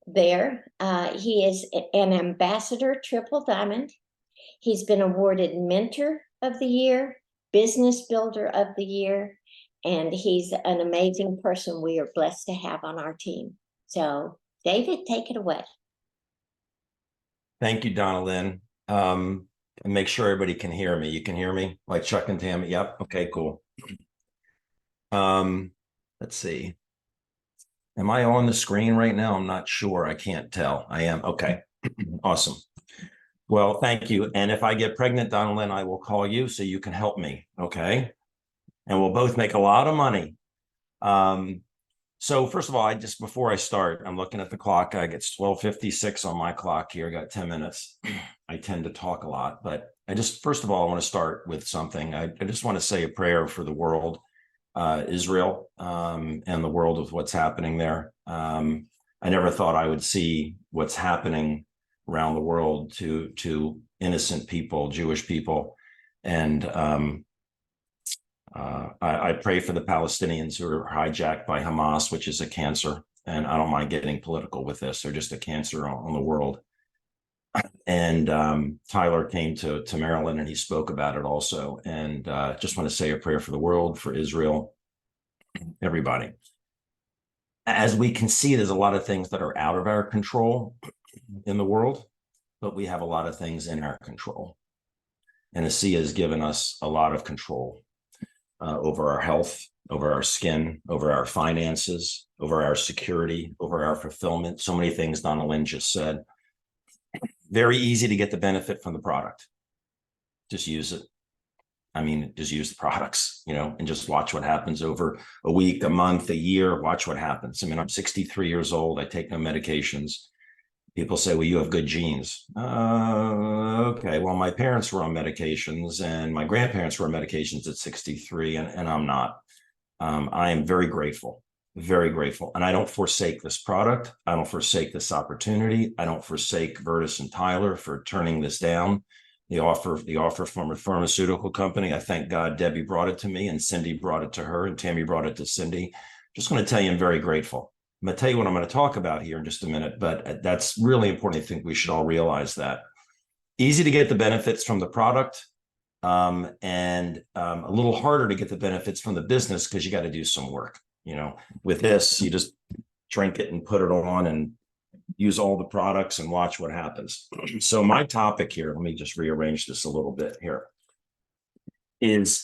there. He is an ambassador triple diamond. He's been awarded Mentor of the Year, Business Builder of the Year, and he's an amazing person we are blessed to have on our team. So, David, take it away. Thank you, Donna Lynn. And make sure everybody can hear me. You can hear me, like Chuck and Tammy? Yep. Okay, cool. Let's see. Am I on the screen right now? I'm not sure. I can't tell. I am. Okay. Awesome. Well, thank you. And if I get pregnant, Donna Lynn, I will call you so you can help me. Okay. And we'll both make a lot of money. So first of all, before I start, I'm looking at the clock. I get 12:56 on my clock here. I got 10 minutes. I tend to talk a lot, but first of all, I want to start with something. I just want to say a prayer for the world, Israel, and the world of what's happening there. I never thought I would see what's happening around the world to innocent people, Jewish people. And I pray for the Palestinians who are hijacked by Hamas, which is a cancer. And I don't mind getting political with this. They're just a cancer on the world. And Tyler came to Maryland and he spoke about it also. And just want to say a prayer for the world, for Israel, everybody. As we can see, there's a lot of things that are out of our control in the world, but we have a lot of things in our control. And ASEA has given us a lot of control over our health, over our skin, over our finances, over our security, over our fulfillment. So many things Donna Lynn just said. Very easy to get the benefit from the product. Just use it. I mean, just use the products, and just watch what happens over a week, a month, a year. Watch what happens. I mean, I'm 63 years old. I take no medications. People say, well, you have good genes. Okay, well, my parents were on medications and my grandparents were on medications at 63, and I'm not. I am very grateful, and I don't forsake this product. I don't forsake this opportunity. I don't forsake Vertus and Tyler for turning this down. The offer from a pharmaceutical company. I thank God Debbie brought it to me, and Cindy brought it to her, and Tammy brought it to Cindy. Just want to tell you, I'm very grateful. I'm going to tell you what I'm going to talk about here in just a minute, but that's really important. I think we should all realize that. Easy to get the benefits from the product, and a little harder to get the benefits from the business because you got to do some work. With this, you just drink it and put it on and use all the products and watch what happens. So my topic here, let me just rearrange this a little bit here, is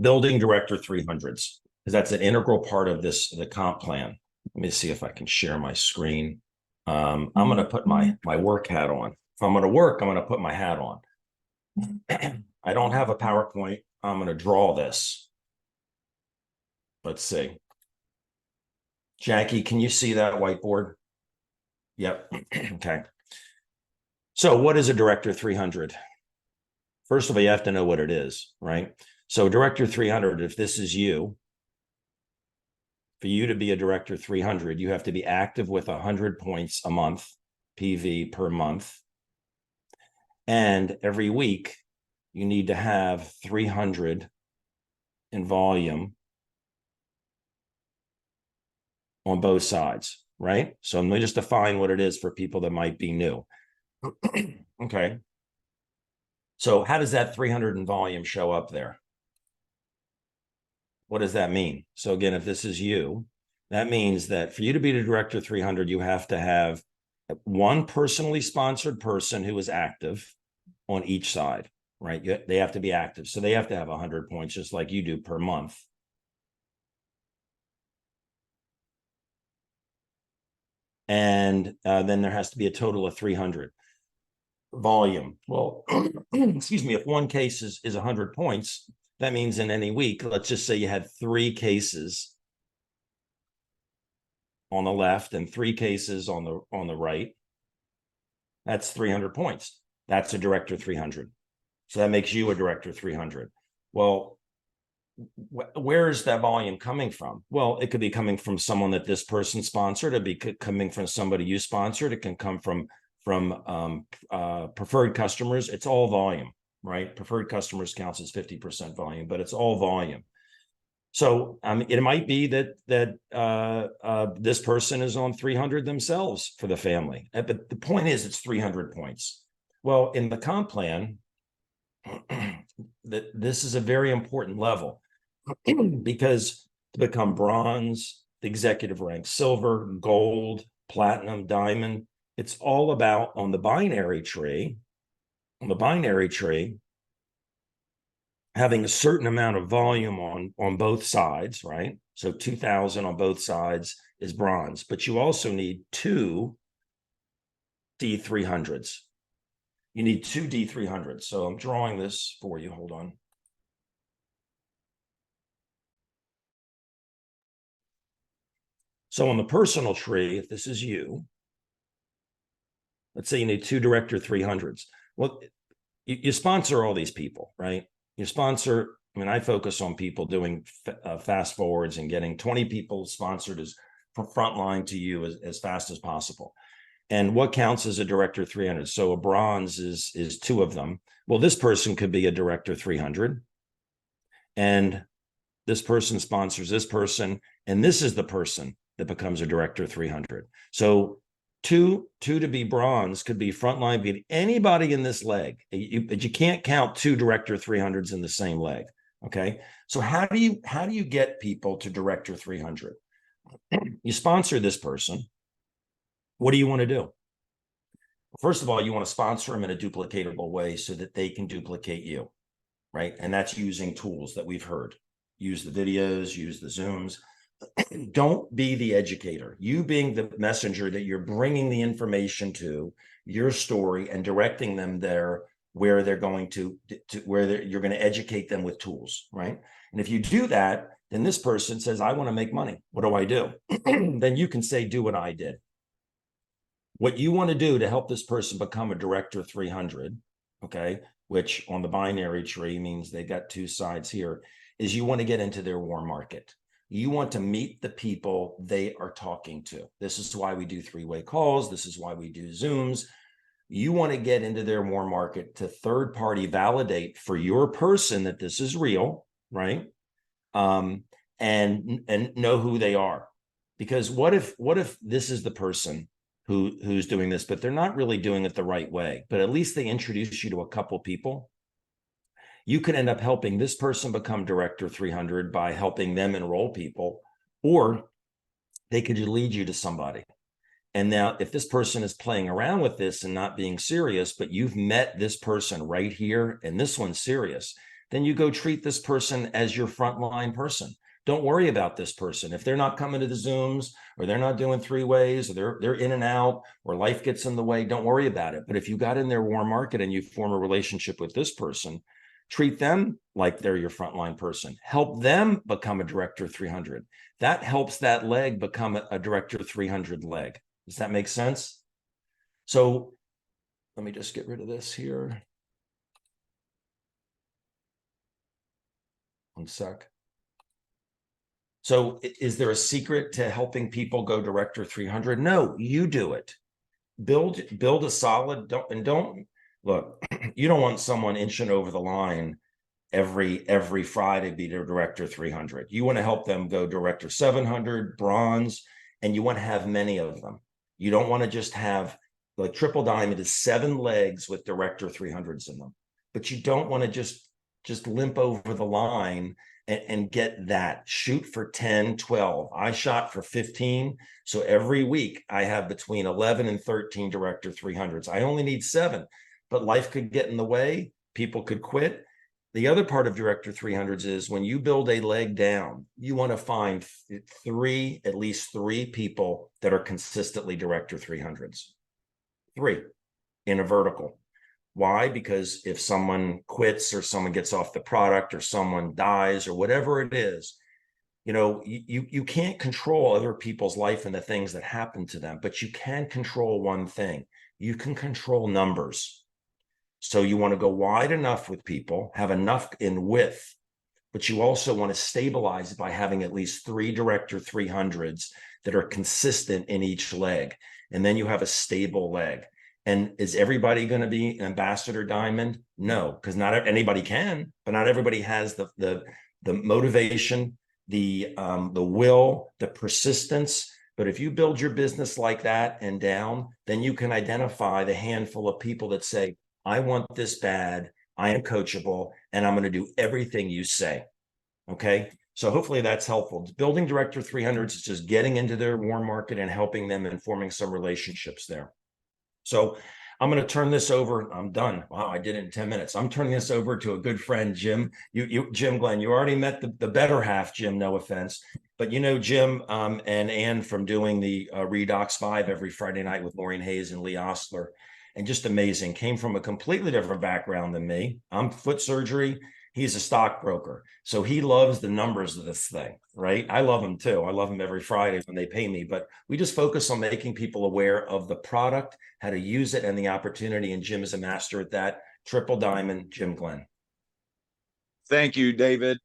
building Director 300s. because that's an integral part of the comp plan. Let me see if I can share my screen. I'm going to put my work hat on. If I'm going to work, I'm going to put my hat on. I don't have a PowerPoint. I'm going to draw this. Let's see. Jackie, can you see that whiteboard? Yep. Okay. So what is a Director 300? First of all, you have to know what it is, right? So Director 300, if this is you, for you to be a Director 300, you have to be active with 100 points a month, PV per month. And every week, you need to have 300 in volume on both sides, right? So let me just define what it is for people that might be new. Okay. So how does that 300 in volume show up there? What does that mean? So again, if this is you, that means that for you to be the Director 300, you have to have one personally sponsored person who is active on each side, right? They have to be active. So they have to have 100 points, just like you do per month. And then there has to be a total of 300 volume. Well, excuse me, if one case is 100 points, that means in any week, let's just say you had 3 cases on the left and 3 cases on the right. That's 300 points. That's a Director 300. So that makes you a Director 300. Well, where is that volume coming from? Well, it could be coming from someone that this person sponsored. It'd be coming from somebody you sponsored. It can come from preferred customers. It's all volume, right? Preferred customers counts as 50% volume, but it's all volume. So it might be that this person is on 300 themselves for the family. But the point is, it's 300 points. Well, in the comp plan, this is a very important level because to become bronze, the executive rank, silver, gold, platinum, diamond, it's all about on the binary tree, having a certain amount of volume on both sides, right? So 2,000 on both sides is bronze, but you also need 2 D300s. You need 2 D300s. So I'm drawing this for you. Hold on. So on the personal tree, if this is you, let's say you need 2 Director 300s. Well, you sponsor all these people, right? You sponsor, I mean, I focus on people doing fast forwards and getting 20 people sponsored as frontline to you as fast as possible. And what counts as a Director 300? So a bronze is 2 of them. Well, this person could be a Director 300. And this person sponsors this person. And this is the person that becomes a Director 300. So two to be bronze could be frontline, be anybody in this leg. You can't count 2 Director 300s in the same leg. Okay. So how do you get people to Director 300? You sponsor this person. What do you want to do? First of all, you want to sponsor them in a duplicatable way so that they can duplicate you, right? And that's using tools that we've heard. Use the videos, use the Zooms. Don't be the educator. You being the messenger that you're bringing the information to, your story, and directing them there where they're going to you're going to educate them with tools, right? And if you do that, then this person says, I want to make money. What do I do? Then you can say, do what I did. What you want to do to help this person become a Director 300, okay, which on the binary tree means they got 2 sides here, is you want to get into their warm market. You want to meet the people they are talking to. This is why we do 3-way calls. This is why we do Zooms. You want to get into their warm market to third-party validate for your person that this is real, right? And know who they are. Because what if this is the person who's doing this, but they're not really doing it the right way, but at least they introduce you to a couple people. You could end up helping this person become Director 300 by helping them enroll people, or they could lead you to somebody. And now if this person is playing around with this and not being serious, but you've met this person right here, and this one's serious, then you go treat this person as your frontline person. don't worry about this person. If they're not coming to the Zooms, or they're not doing 3-ways, or they're in and out, or life gets in the way, don't worry about it. But if you got in their warm market and you form a relationship with this person, treat them like they're your frontline person. Help them become a Director 300. That helps that leg become a Director 300 leg. Does that make sense? So let me just get rid of this here. One sec. So is there a secret to helping people go Director 300? No, you do it. Build a solid, don't look, you don't want someone inching over the line every Friday be their Director 300. You want to help them go Director 700, bronze, and you want to have many of them. You don't want to just have, like, triple diamond is 7 legs with Director 300s in them, but you don't want to just limp over the line and get that. Shoot for 10, 12. I shot for 15. So every week I have between 11 and 13 Director 300s. I only need 7, but life could get in the way. People could quit. The other part of Director 300s is when you build a leg down, you want to find at least three people that are consistently Director 300s. 3 in a vertical. Why? Because if someone quits, or someone gets off the product, or someone dies, or whatever it is, you can't control other people's life and the things that happen to them, but you can control one thing. You can control numbers. So you want to go wide enough with people, have enough in width, but you also want to stabilize by having at least 3 Director 300s that are consistent in each leg. And then you have a stable leg. And is everybody going to be an ambassador diamond? No, because not anybody can, but not everybody has the motivation, the will, the persistence. But if you build your business like that and down, then you can identify the handful of people that say, I want this bad, I am coachable, and I'm going to do everything you say. Okay. So hopefully that's helpful. Building Director 300s is just getting into their warm market and helping them and forming some relationships there. So I'm going to turn this over. I'm done. Wow, I did it in 10 minutes. I'm turning this over to a good friend, Jim. Jim Glenn, you already met the better half, Jim, no offense. But you know Jim and Ann from doing the Redox 5 every Friday night with Maureen Hayes and Lee Osler. And just amazing. Came from a completely different background than me. I'm foot surgery. He's a stockbroker. So he loves the numbers of this thing, right? I love them too. I love them every Friday when they pay me, but we just focus on making people aware of the product, how to use it, and the opportunity. And Jim is a master at that. Triple diamond, Jim Glenn. Thank you, David.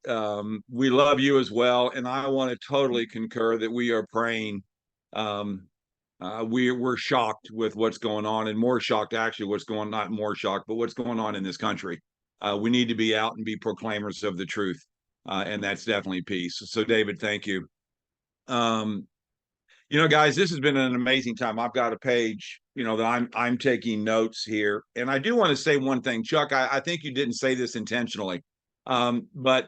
We love you as well. And I want to totally concur that we are praying. We're shocked with what's going on, and more shocked actually what's going, not more shocked, but what's going on in this country. We need to be out and be proclaimers of the truth. And that's definitely peace. So David, thank you. Guys, this has been an amazing time. I've got a page, that I'm taking notes here. And I do want to say one thing, Chuck, I think you didn't say this intentionally, but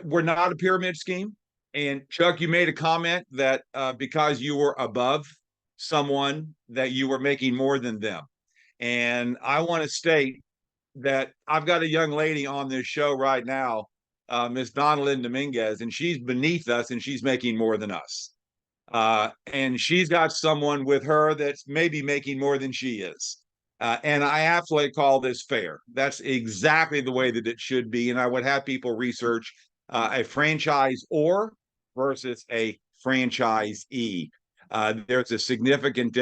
we're not a pyramid scheme. And Chuck, you made a comment that because you were above someone that you were making more than them. And I want to state that I've got a young lady on this show right now, Miss Donalyn Dominguez, and she's beneath us and she's making more than us. And she's got someone with her that's maybe making more than she is. And I absolutely call this fair. That's exactly the way that it should be. And I would have people research a franchisor versus a franchisee. There's a significant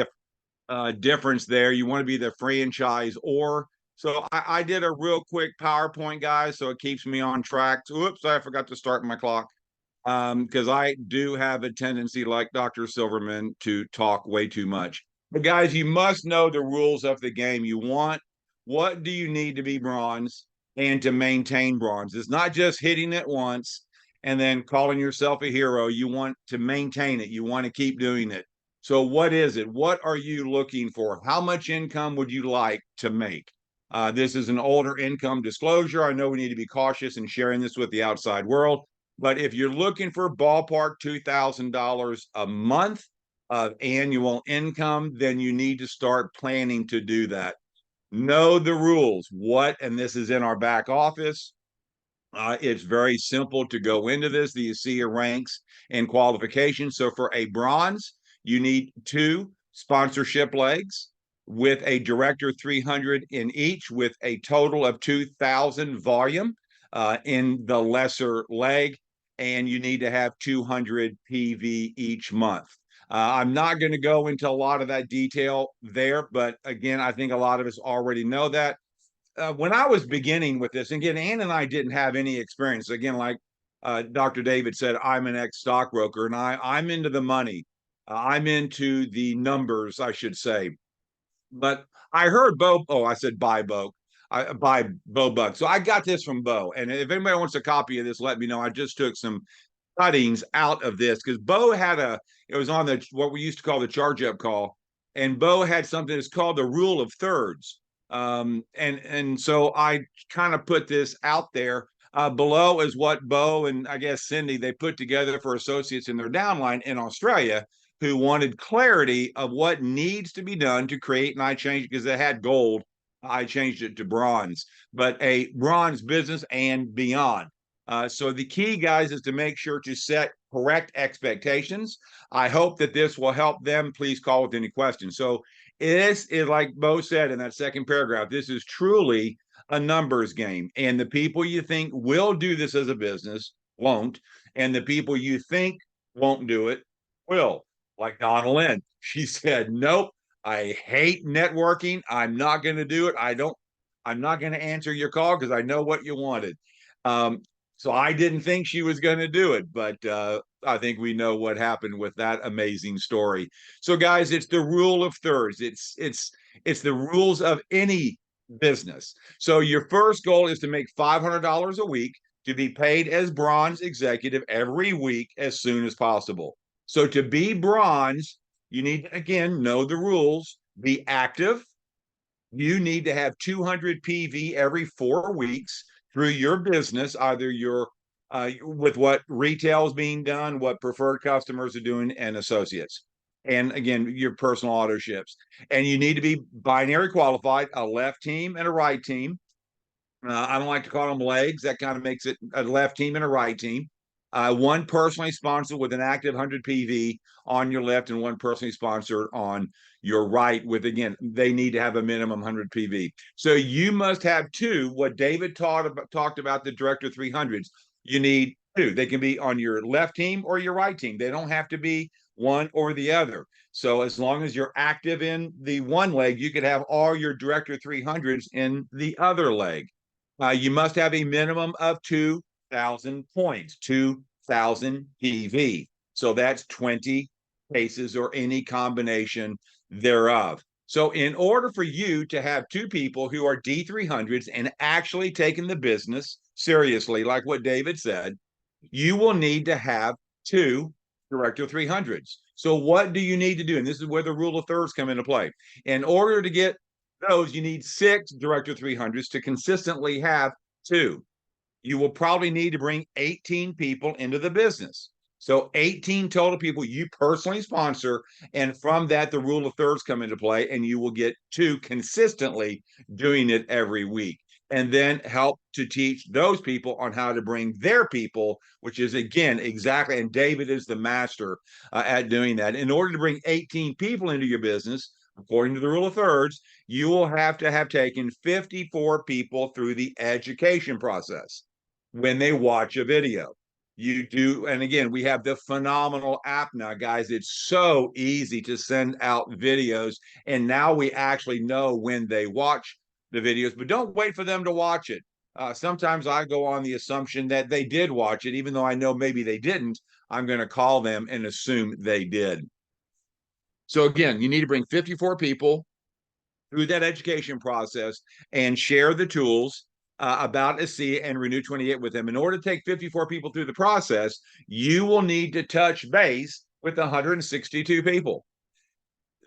difference there. You want to be the franchisor. So I did a real quick PowerPoint, guys, so it keeps me on track. Oops, I forgot to start my clock. Because I do have a tendency, like Dr. Silverman, to talk way too much. But guys, you must know the rules of the game. What do you need to be bronze and to maintain bronze? It's not just hitting it once and then calling yourself a hero. You want to maintain it. You want to keep doing it. So what is it? What are you looking for? How much income would you like to make? This is an older income disclosure. I know we need to be cautious in sharing this with the outside world. But if you're looking for ballpark $2,000 a month of annual income, then you need to start planning to do that. Know the rules. And this is in our back office. It's very simple to go into this. The ASEA ranks and qualifications. So for a bronze, you need 2 sponsorship legs with a Director 300 in each, with a total of 2,000 volume in the lesser leg. And you need to have 200 PV each month. I'm not going to go into a lot of that detail there, but again, I think a lot of us already know that. When I was beginning with this, and again, Ann and I didn't have any experience. Again, like Dr. David said, I'm an ex-stockbroker, and I'm into the money. I'm into the numbers, I should say. But I heard Bo, oh, I said buy Bo. By Bo Buck. So I got this from Bo. And if anybody wants a copy of this, let me know. I just took some cuttings out of this because Bo had it was on the what we used to call the charge up call. And Bo had something that's called the rule of thirds. And so I kind of put this out there. Below is what Bo and I guess Cindy they put together for associates in their downline in Australia who wanted clarity of what needs to be done to create. And I changed because it had gold. I changed it to bronze, but a bronze business and beyond. So the key, guys, is to make sure to set correct expectations. I hope that this will help them. Please call with any questions. So this is like Bo said in that second paragraph, this is truly a numbers game. And the people you think will do this as a business won't. And the people you think won't do it will. Like Donna Lynn, she said, nope, I hate networking. I'm not going to do it. I'm not going to answer your call because I know what you wanted. So I didn't think she was going to do it, but I think we know what happened with that amazing story. So guys, it's the rule of thirds. It's the rules of any business. So your first goal is to make $500 a week to be paid as bronze executive every week as soon as possible. So to be bronze, you need to, again, know the rules, be active. You need to have 200 PV every 4 weeks through your business, either your with what retail is being done, what preferred customers are doing, and associates. And again, your personal auto ships. And you need to be binary qualified, a left team and a right team. I don't like to call them legs. That kind of makes it a left team and a right team. One personally sponsored with an active 100 PV on your left and one personally sponsored on your right with, again, they need to have a minimum 100 PV. So you must have 2, what David talked about the Director 300s. You need 2. They can be on your left team or your right team. They don't have to be one or the other. So as long as you're active in the one leg, you could have all your Director 300s in the other leg. You must have a minimum of 2,000 points, 2,000 PV. So that's 20 cases or any combination thereof. So in order for you to have 2 people who are D300s and actually taking the business seriously, like what David said, you will need to have 2 Director 300s. So what do you need to do? And this is where the rule of thirds come into play. In order to get those, you need 6 Director 300s to consistently have 2. You will probably need to bring 18 people into the business. So 18 total people you personally sponsor. And from that, the rule of thirds come into play, and you will get 2 consistently doing it every week. And then help to teach those people on how to bring their people, which is, again, exactly, and David is the master at doing that. In order to bring 18 people into your business, according to the rule of thirds, you will have to have taken 54 people through the education process when they watch a video. You do, and again, we have the phenomenal app now, guys. It's so easy to send out videos, and now we actually know when they watch the videos, but don't wait for them to watch it. Sometimes I go on the assumption that they did watch it, even though I know maybe they didn't. I'm going to call them and assume they did. So again, you need to bring 54 people through that education process and share the tools about ASEA and Renew 28 with them. In order to take 54 people through the process, you will need to touch base with 162 people.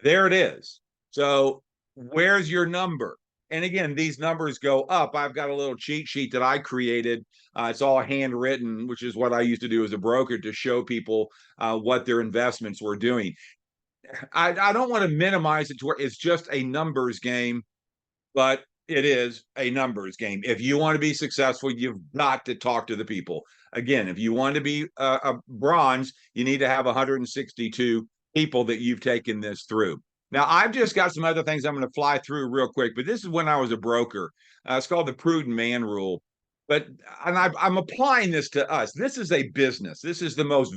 There it is. So where's your number? And again, these numbers go up. I've got a little cheat sheet that I created. It's all handwritten, which is what I used to do as a broker to show people what their investments were doing. I don't want to minimize it to where it's just a numbers game, but it is a numbers game. If you want to be successful, you've got to talk to the people. Again, if you want to be a bronze, you need to have 162 people that you've taken this through. Now, I've just got some other things I'm going to fly through real quick, but this is when I was a broker. It's called the prudent man rule. But I'm applying this to us. This is a business. This is the most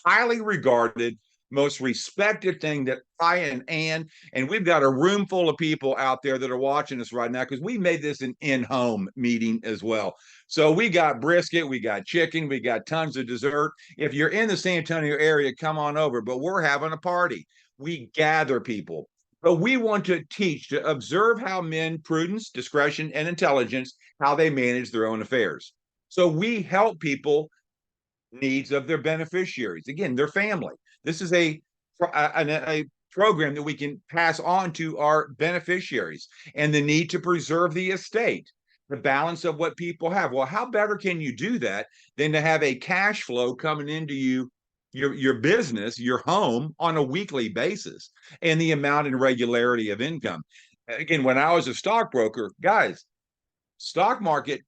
highly regarded, most respected thing that I and Ann, and we've got a room full of people out there that are watching us right now because we made this an in-home meeting as well. So we got brisket, we got chicken, we got tons of dessert. If you're in the San Antonio area, come on over, but we're having a party. We gather people, but we want to teach, to observe how men, prudence, discretion, and intelligence, how they manage their own affairs. So we help people needs of their beneficiaries. Again, their family. This is a program that we can pass on to our beneficiaries, and the need to preserve the estate, the balance of what people have. Well, how better can you do that than to have a cash flow coming into your business, your home, on a weekly basis, and the amount and regularity of income? Again, when I was a stockbroker, guys, stock market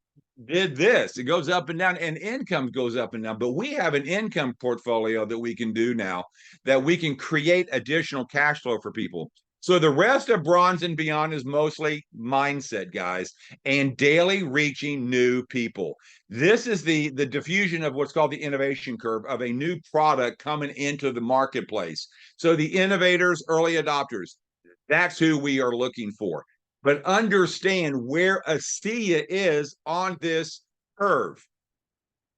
did this. It goes up and down, and income goes up and down. But we have an income portfolio that we can do now, that we can create additional cash flow for people. So the rest of bronze and beyond is mostly mindset, guys, and daily reaching new people. This is the diffusion of what's called the innovation curve of a new product coming into the marketplace. So the innovators, early adopters, that's who we are looking for. But understand where ASEA is on this curve.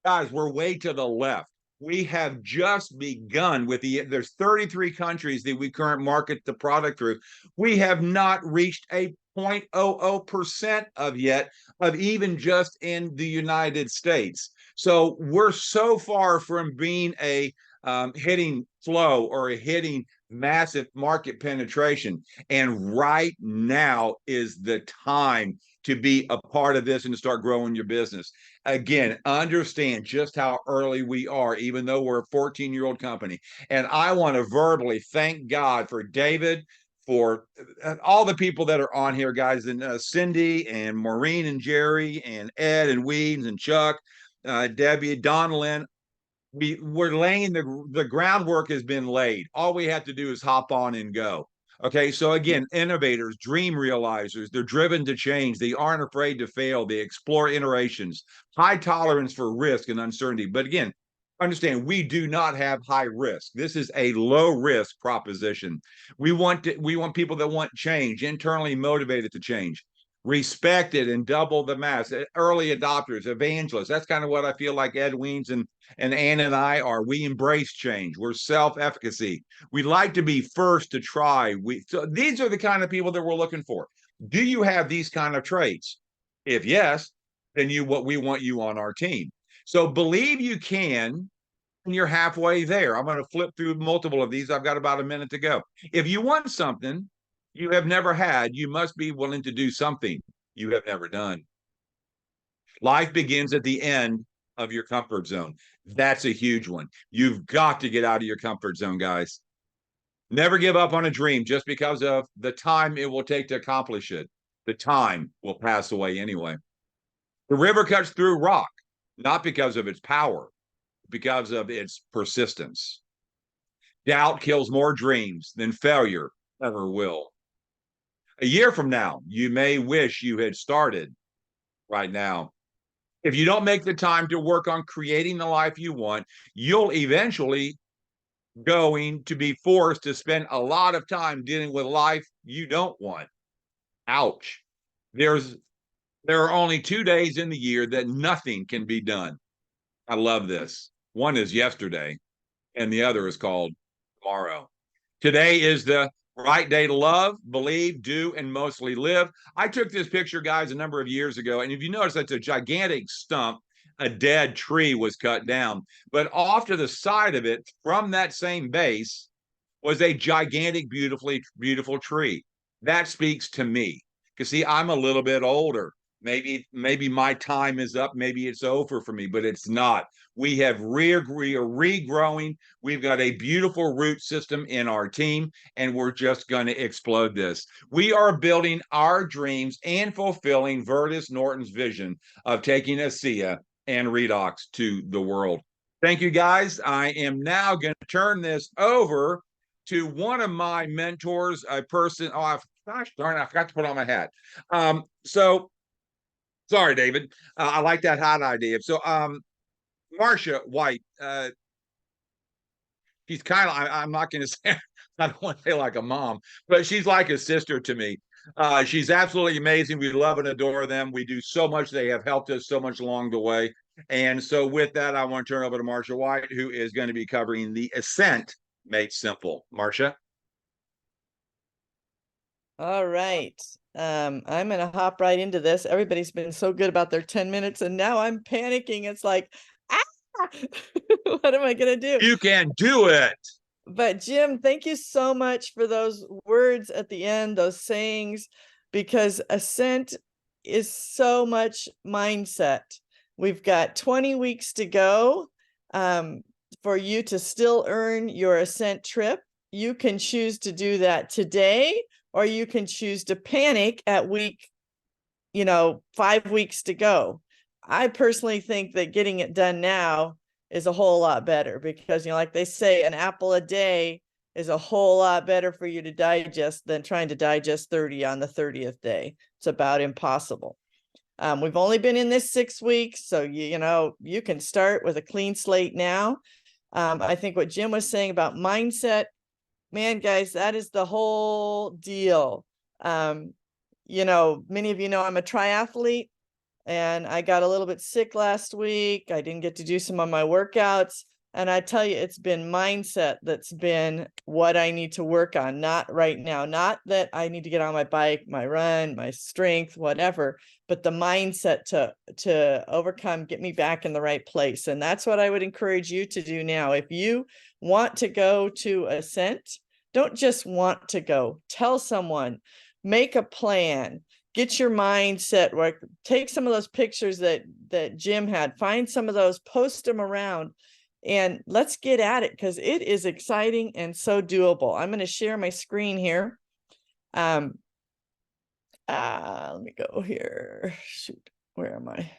Guys, we're way to the left. We have just begun with there's 33 countries that we currently market the product through. We have not reached a 0.00% of yet, of even just in the United States. So we're so far from being a hitting flow or a hitting massive market penetration. And right now is the time to be a part of this and to start growing your business. Again, understand just how early we are, even though we're a 14-year-old company. And I want to verbally thank God for David, for all the people that are on here, guys, and Cindy and Maureen and Jerry and Ed and Wiens and Chuck, Debbie, Donalyn. We're laying the groundwork has been laid. All we have to do is hop on and go. Okay, so again, innovators, dream realizers, they're driven to change. They aren't afraid to fail. They explore iterations, high tolerance for risk and uncertainty. But again, understand, we do not have high risk. This is a low risk proposition. We want people that want change, internally motivated to change, respected and double the mass, early adopters, evangelists. That's kind of what I feel like Ed Wiens and Ann and I are. We embrace change. We're self-efficacy. We like to be first to try. So these are the kind of people that we're looking for. Do you have these kind of traits? If yes, then we want you on our team. So believe you can, and you're halfway there. I'm going to flip through multiple of these. I've got about a minute to go. If you want something you have never had, you must be willing to do something you have never done. Life begins at the end of your comfort zone. That's a huge one. You've got to get out of your comfort zone, guys. Never give up on a dream just because of the time it will take to accomplish it. The time will pass away anyway. The river cuts through rock, not because of its power, because of its persistence. Doubt kills more dreams than failure ever will. A year from now, you may wish you had started right now. If you don't make the time to work on creating the life you want, you'll eventually going to be forced to spend a lot of time dealing with life you don't want. Ouch. There are only 2 days in the year that nothing can be done. I love this. One is yesterday, and the other is called tomorrow. Today is the right day to love, believe, do, and mostly live. I took this picture, guys, a number of years ago, and if you notice, that's a gigantic stump. A dead tree was cut down, but off to the side of it, from that same base, was a gigantic, beautiful tree. That speaks to me. Because see, I'm a little bit older. Maybe my time is up. Maybe it's over for me, but it's not. We are regrowing. We've got a beautiful root system in our team, and we're just going to explode this. We are building our dreams and fulfilling Vertus Norton's vision of taking ASEA and redox to the world. Thank you, guys. I am now going to turn this over to one of my mentors, a person. Oh, gosh darn, I forgot to put on my hat. Sorry, David. I like that hat idea. So, Marcia White, she's kind of, I'm not going to say, I don't want to say like a mom, but she's like a sister to me. She's absolutely amazing. We love and adore them. We do so much. They have helped us so much along the way. And so with that, I want to turn over to Marcia White, who is going to be covering the Ascent Made Simple. Marcia? All right. I'm going to hop right into this. Everybody's been so good about their 10 minutes, and now I'm panicking. It's like, what am I going to do? You can do it. But Jim, thank you so much for those words at the end, those sayings, because Ascent is so much mindset. We've got 20 weeks to go for you to still earn your Ascent trip. You can choose to do that today, or you can choose to panic at week, 5 weeks to go. I personally think that getting it done now is a whole lot better because, like they say, an apple a day is a whole lot better for you to digest than trying to digest 30 on the 30th day. It's about impossible. We've only been in this 6 weeks, so you can start with a clean slate now. I think what Jim was saying about mindset, man, guys, that is the whole deal. Many of you know I'm a triathlete, and I got a little bit sick last week. I didn't get to do some of my workouts. And I tell you, it's been mindset that's been what I need to work on. Not right now, not that I need to get on my bike, my run, my strength, whatever, but the mindset to overcome, get me back in the right place. And that's what I would encourage you to do now. If you want to go to Ascent, don't just want to go. Tell someone, make a plan, get your mindset work, take some of those pictures that Jim had, find some of those, post them around. And let's get at it because it is exciting and so doable. I'm going to share my screen here. Let me go here. Shoot, where am I?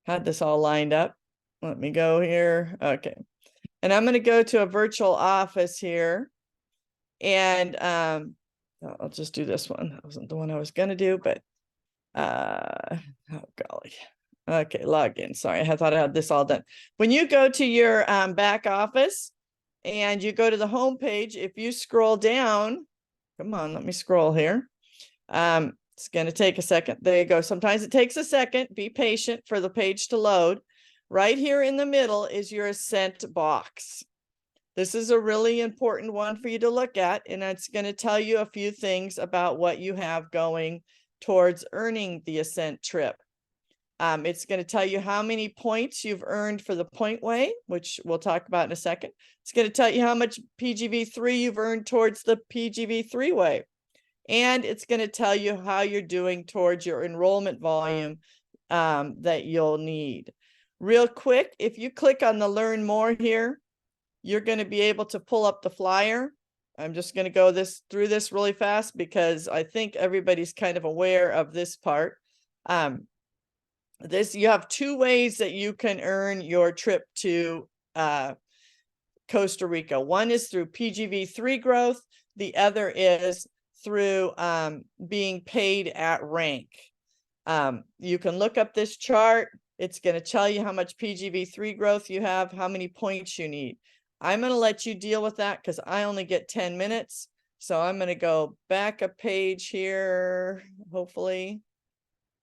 Had this all lined up. Let me go here. Okay. And I'm going to go to a virtual office here. And I'll just do this one. That wasn't the one I was going to do, but oh golly. Okay, log in. Sorry, I thought I had this all done. When you go to your back office and you go to the home page, if you scroll down, come on, let me scroll here. It's going to take a second. There you go. Sometimes it takes a second. Be patient for the page to load. Right here in the middle is your Ascent box. This is a really important one for you to look at, and it's going to tell you a few things about what you have going towards earning the Ascent trip. It's going to tell you how many points you've earned for the point way, which we'll talk about in a second. It's going to tell you how much PGV3 you've earned towards the PGV3 way. And it's going to tell you how you're doing towards your enrollment volume that you'll need. Real quick, if you click on the Learn More here, you're going to be able to pull up the flyer. I'm just going to go through this really fast because I think everybody's kind of aware of this part. You have 2 ways that you can earn your trip to Costa Rica. One is through PGV3 growth. The other is through being paid at rank. You can look up this chart. It's going to tell you how much PGV3 growth you have, how many points you need. I'm going to let you deal with that because I only get 10 minutes. So I'm going to go back a page here, hopefully.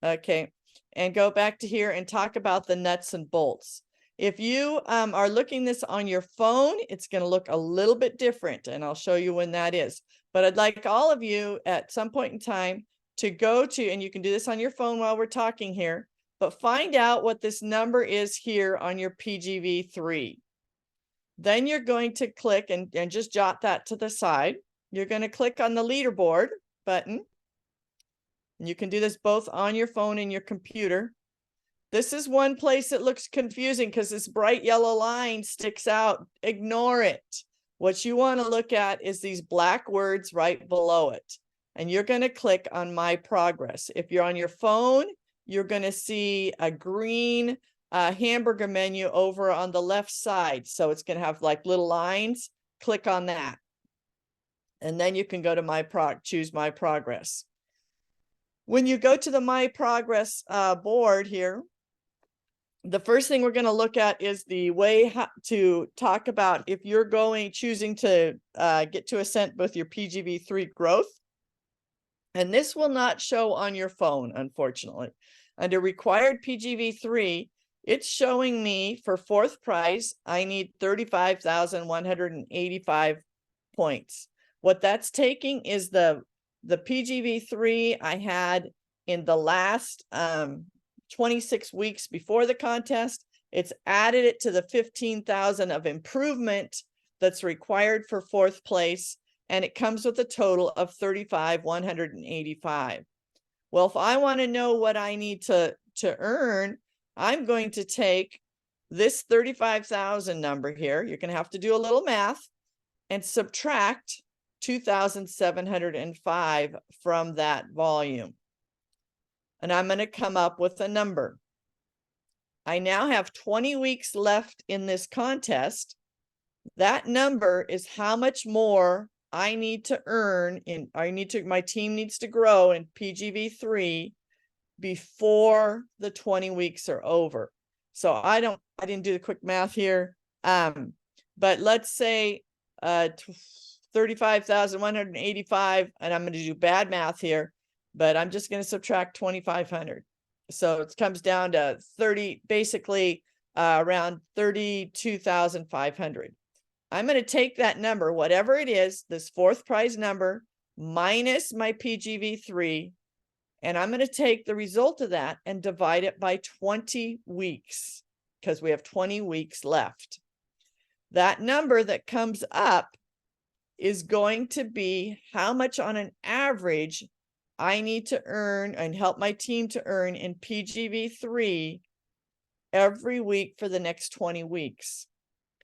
Okay. And go back to here and talk about the nuts and bolts. If you are looking this on your phone, it's going to look a little bit different, and I'll show you when that is. But I'd like all of you at some point in time to go to, and you can do this on your phone while we're talking here, but find out what this number is here on your PGV3. Then you're going to click and just jot that to the side. You're going to click on the leaderboard button. And you can do this both on your phone and your computer. This is one place that looks confusing because this bright yellow line sticks out. Ignore it. What you want to look at is these black words right below it. And you're going to click on My Progress. If you're on your phone, you're going to see a green hamburger menu over on the left side. So it's going to have like little lines. Click on that. And then you can go to choose My Progress. When you go to the My Progress board here, the first thing we're going to look at is the way to talk about if you're choosing to get to Ascent with your PGV3 growth. And this will not show on your phone, unfortunately. Under required PGV3, it's showing me for fourth prize, I need 35,185 points. What that's taking is the PGV3 I had in the last 26 weeks before the contest. It's added it to the 15,000 of improvement that's required for fourth place, and it comes with a total of 35,185. Well, if I want to know what I need to earn, I'm going to take this 35,000 number here. You're going to have to do a little math and subtract 2,705 from that volume. And I'm going to come up with a number. I now have 20 weeks left in this contest. That number is how much more I need to earn my team needs to grow in PGV3 before the 20 weeks are over. So I didn't do the quick math here. But let's say 35,185, and I'm going to do bad math here, but I'm just going to subtract 2,500. So it comes down to around 32,500. I'm going to take that number, whatever it is, this fourth prize number, minus my PGV3, and I'm going to take the result of that and divide it by 20 weeks, because we have 20 weeks left. That number that comes up is going to be how much on an average I need to earn and help my team to earn in PGV3 every week for the next 20 weeks.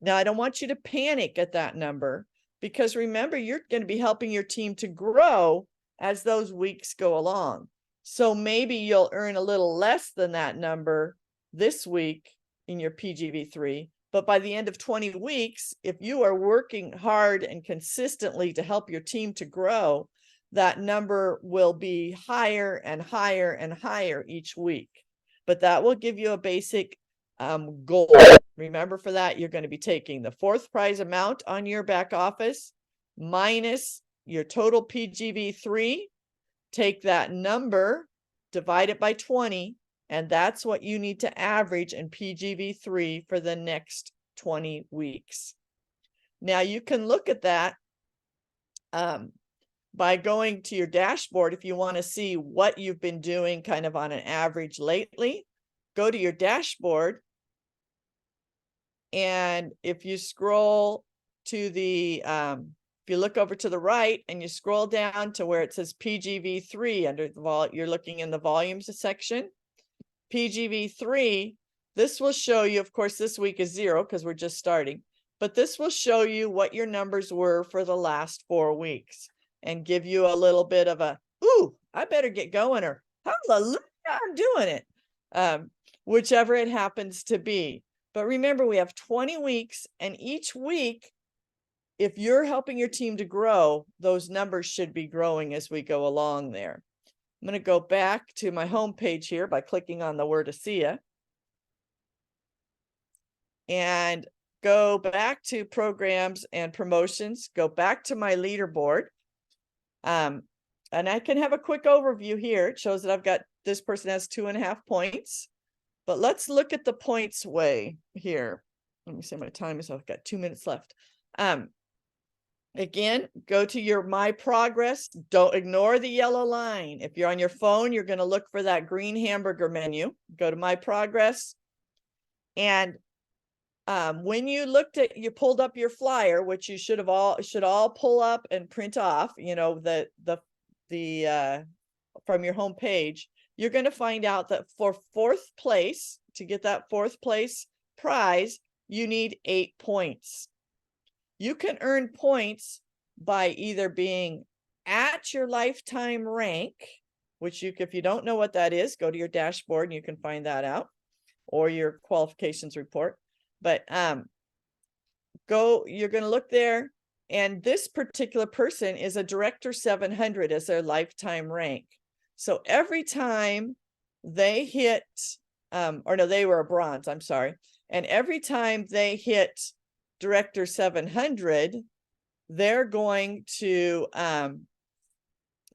Now, I don't want you to panic at that number, because remember, you're going to be helping your team to grow as those weeks go along. So maybe you'll earn a little less than that number this week in your PGV3, but by the end of 20 weeks, if you are working hard and consistently to help your team to grow, that number will be higher and higher and higher each week. But that will give you a basic goal. Remember, for that, you're going to be taking the fourth prize amount on your back office minus your total PGV3. Take that number, divide it by 20, and that's what you need to average in PGV3 for the next 20 weeks. Now, you can look at that by going to your dashboard. If you want to see what you've been doing kind of on an average lately, go to your dashboard. And if you scroll to the, if you look over to the right and you scroll down to where it says PGV3 under the you're looking in the volumes section, PGV3, this will show you, of course, this week is 0 because we're just starting, but this will show you what your numbers were for the last 4 weeks and give you a little bit of a, ooh, I better get going, or hallelujah, I'm doing it, whichever it happens to be. But remember, we have 20 weeks, and each week, if you're helping your team to grow, those numbers should be growing as we go along there. I'm going to go back to my home page here by clicking on the word ASEA and go back to programs and promotions, go back to my leaderboard. And I can have a quick overview here. It shows that I've got, this person has 2.5 points. But let's look at the points way here. Let me see, my time is, I've got 2 minutes left. Again, go to your My Progress. Don't ignore the yellow line. If you're on your phone, you're going to look for that green hamburger menu. Go to My Progress. And when you pulled up your flyer, which you should all pull up and print off, you know, the from your home page, you're going to find out that for fourth place, to get that fourth place prize, you need 8 points. You can earn points by either being at your lifetime rank, which if you don't know what that is, go to your dashboard and you can find that out, or your qualifications report. But you're going to look there, and this particular person is a Director 700 as their lifetime rank. So every time they hit, or no, they were a bronze, I'm sorry. And every time they hit Director 700, they're going to,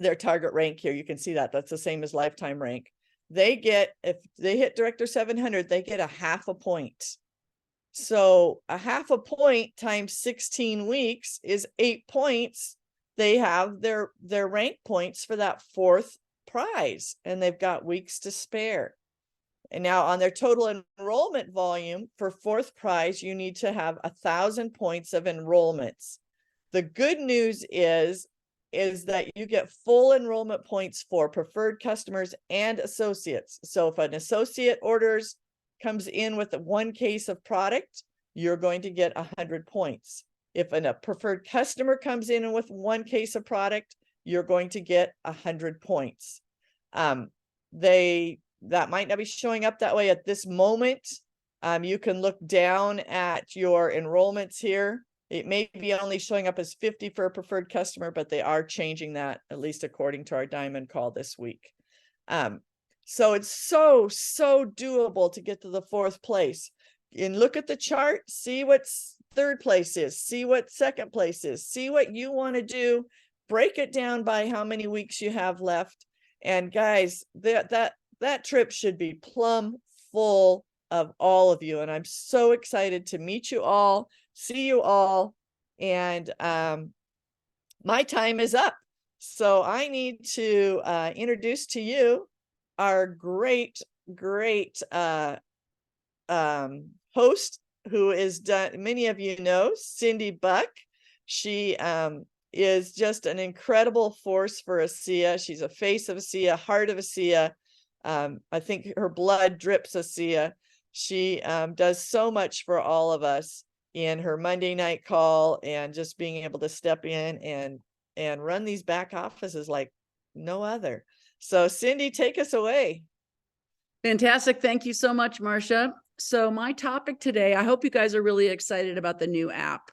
their target rank here, you can see that, that's the same as lifetime rank. They get, if they hit Director 700, they get a half a point. So a half a point times 16 weeks is 8 points. They have their rank points for that fourth prize, and they've got weeks to spare. And now on their total enrollment volume for fourth prize, you need to have 1,000 points of enrollments. The good news is that you get full enrollment points for preferred customers and associates. So if an associate comes in with 1 case of product, you're going to get 100 points. If a preferred customer comes in with 1 case of product, you're going to get 100 points. That might not be showing up that way at this moment. You can look down at your enrollments here. It may be only showing up as 50 for a preferred customer, but they are changing that, at least according to our diamond call this week. So it's so doable to get to the fourth place. And look at the chart, see what third place is, see what second place is, see what you want to do, break it down by how many weeks you have left. And guys, that trip should be plumb full of all of you. And I'm so excited to meet you all, see you all. And my time is up. So I need to introduce to you our great host, who is done, many of you know, Cindy Buck. She is just an incredible force for ASEA. She's a face of ASEA, heart of ASEA. I think her blood drips ASEA. She does so much for all of us in her Monday night call, and just being able to step in and run these back offices like no other. So Cindy, take us away. Fantastic. Thank you so much, Marcia. So my topic today, I hope you guys are really excited about the new app.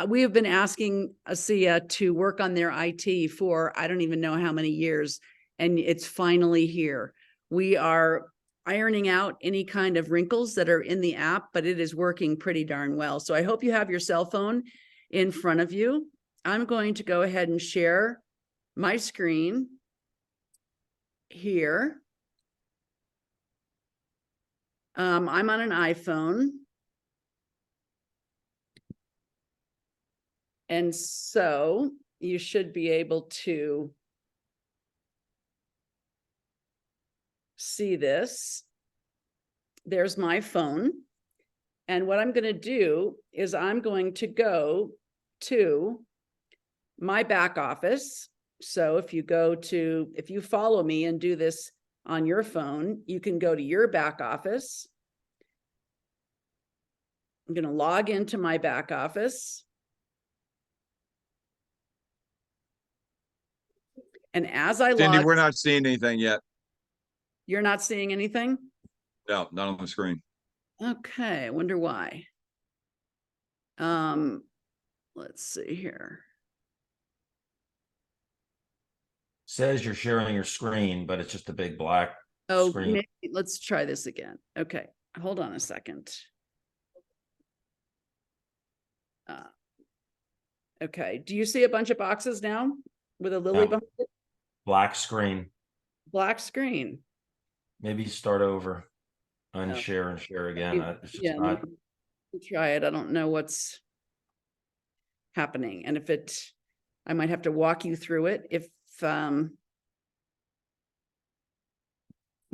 We have been asking ASEA to work on their IT for, I don't even know how many years, and it's finally here. We are ironing out any kind of wrinkles that are in the app, but it is working pretty darn well. So I hope you have your cell phone in front of you. I'm going to go ahead and share my screen here. I'm on an iPhone. And so you should be able to see this. There's my phone. And what I'm going to do is I'm going to go to my back office. So if you follow me and do this on your phone, you can go to your back office. I'm going to log into my back office. And as I Cindy, log, we're not seeing anything yet. You're not seeing anything? No, not on the screen. Okay, I wonder why. Let's see here. Says you're sharing your screen, but it's just a big black screen. Maybe, let's try this again. Okay, hold on a second. Okay, do you see a bunch of boxes now with a lily behind it? Black screen. Black screen. Maybe start over, unshare and share again. It's just not. Try it. I don't know what's happening, and I might have to walk you through it if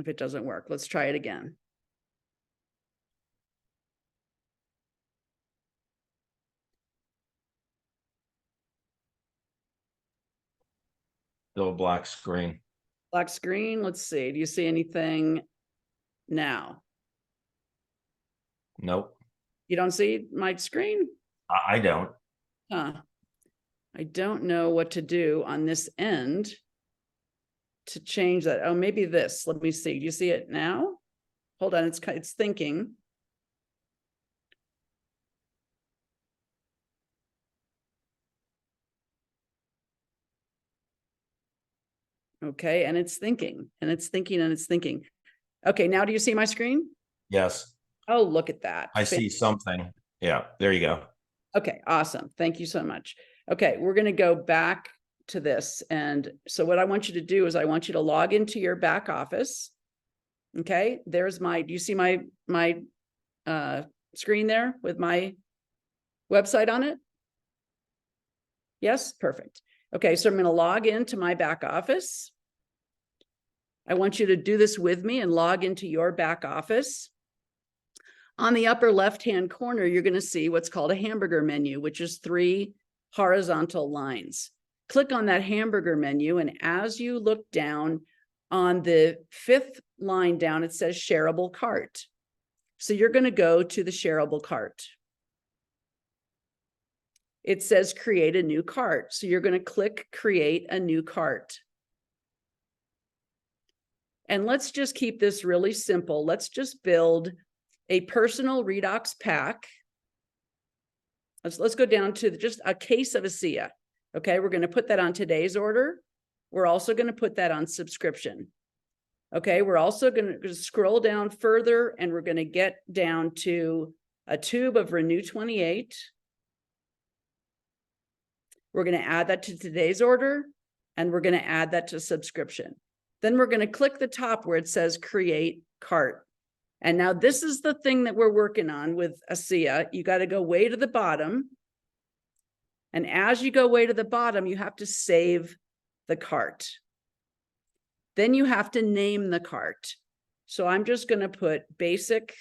it doesn't work. Let's try it again. Still a black screen. Black screen. Let's see. Do you see anything now? Nope, You don't see my screen? I don't. Huh. I don't know what to do on this end to change that. Oh, maybe this. Let me see. Do you see it now? Hold on. It's thinking. Okay, and it's thinking, and it's thinking, and it's thinking. Okay, now do you see my screen? Yes, Oh, look at that. I see something. Yeah, there you go. Okay, awesome. Thank you so much. Okay, we're going to go back to this. And so what I want you to do is I want you to log into your back office. Okay, there's my, do you see my screen there with my website on it? Yes, perfect. Okay, so I'm going to log into my back office. I want you to do this with me and log into your back office. On the upper left-hand corner, you're going to see what's called a hamburger menu, which is 3 horizontal lines. Click on that hamburger menu, and as you look down on the 5th line down, it says shareable cart. So you're going to go to the shareable cart. It says create a new cart. So you're going to click create a new cart. And let's just keep this really simple. Let's just build a personal redox pack. Let's go down to just a case of ASEA. Okay, we're going to put that on today's order. We're also going to put that on subscription. Okay, we're also going to scroll down further, and we're going to get down to a tube of Renew 28. We're going to add that to today's order, and we're going to add that to subscription. Then we're going to click the top where it says create cart. And now this is the thing that we're working on with ASEA. You got to go way to the bottom. And as you go way to the bottom, you have to save the cart. Then you have to name the cart. So I'm just going to put basic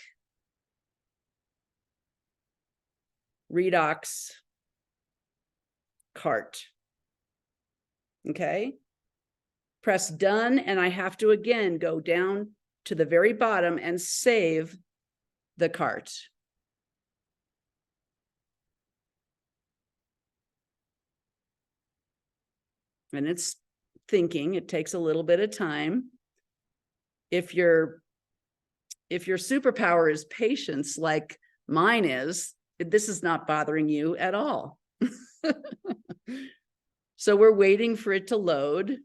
redox cart. Okay. Press done, and I have to again go down to the very bottom and save the cart. And it's thinking. It takes a little bit of time. If your superpower is patience, like mine is, this is not bothering you at all. So we're waiting for it to load.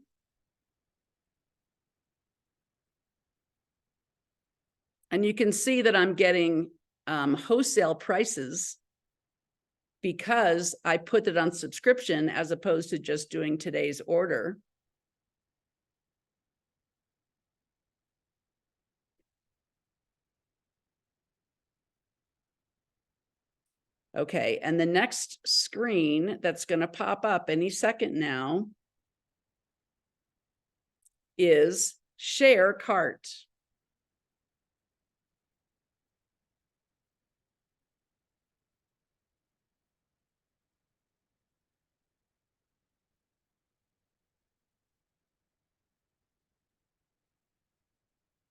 And you can see that I'm getting wholesale prices because I put it on subscription as opposed to just doing today's order. Okay, and the next screen that's going to pop up any second now is share cart.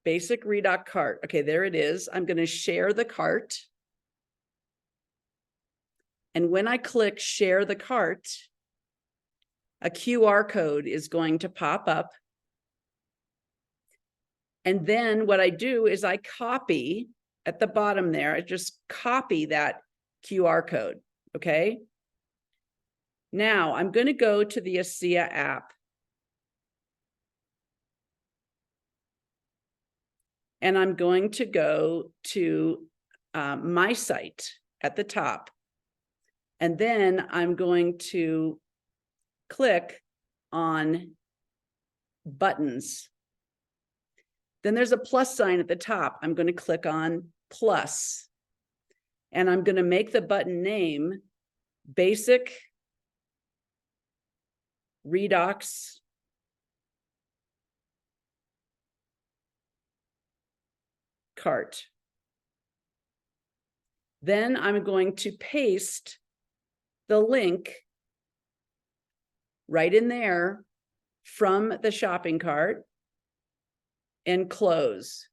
Basic redox cart. Okay, there it is. I'm going to share the cart. And when I click share the cart, a QR code is going to pop up. And then what I do is I copy at the bottom there. I just copy that QR code. Okay. Now I'm going to go to the ASEA app. And I'm going to go to my site at the top. And then I'm going to click on buttons. Then there's a plus sign at the top. I'm going to click on plus. And I'm going to make the button name Basic Redox Cart. Then I'm going to paste the link right in there from the shopping cart. and close.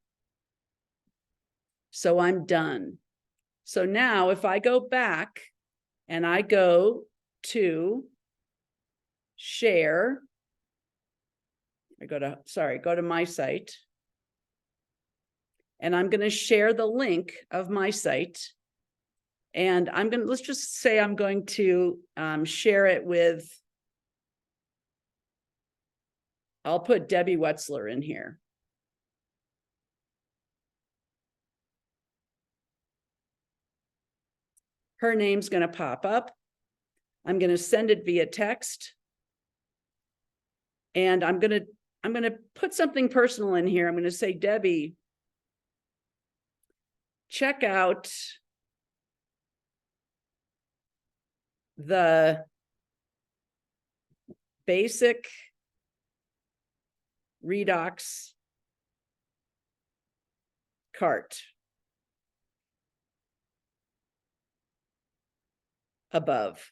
So I'm done. So now if I go back and I go to share, go to my site, and I'm going to share the link of my site. And let's just say I'm going to share it with, I'll put Debbie Wetzler in here. Her name's going to pop up. I'm going to send it via text. And I'm going to put something personal in here. I'm going to say, Debbie, check out the basic redox cart above.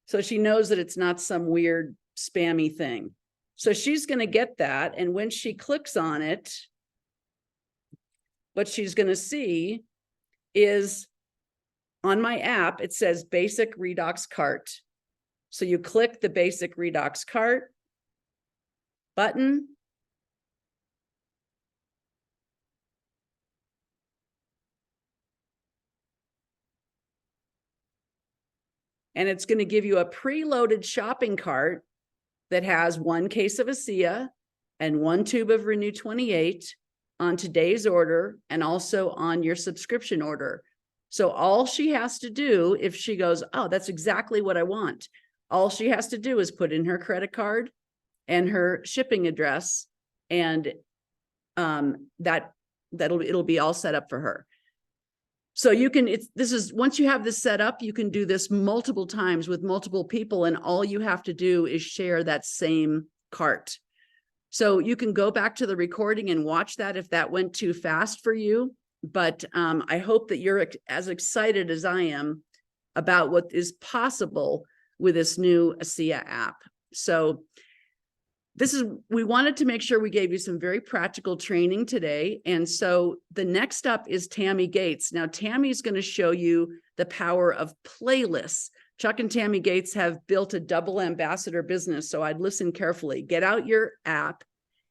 So she knows that it's not some weird spammy thing. So she's going to get that. And when she clicks on it, what she's going to see is on my app, it says basic redox cart. So you click the basic redox cart button. And it's going to give you a preloaded shopping cart that has 1 case of ASEA and 1 tube of Renew 28 on today's order and also on your subscription order. So all she has to do, if she goes, oh, that's exactly what I want, all she has to do is put in her credit card and her shipping address, and it'll be all set up for her. So you can, once you have this set up, you can do this multiple times with multiple people, and all you have to do is share that same cart. So you can go back to the recording and watch that if that went too fast for you. But I hope that you're as excited as I am about what is possible with this new ASEA app. So we wanted to make sure we gave you some very practical training today. And so the next up is TammiGates. Now, Tammy's going to show you the power of playlists. Chuck and TammiGates have built a double ambassador business. So I'd listen carefully. Get out your app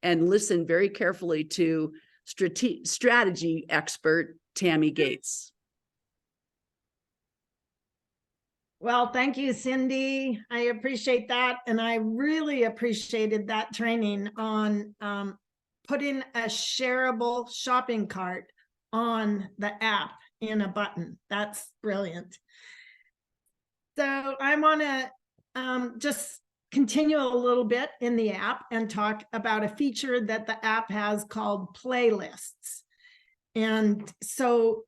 and listen very carefully to strategy expert TammiGates. Well, thank you, Cindy. I appreciate that. And I really appreciated that training on putting a shareable shopping cart on the app in a button. That's brilliant. So I want to just continue a little bit in the app and talk about a feature that the app has called playlists. And so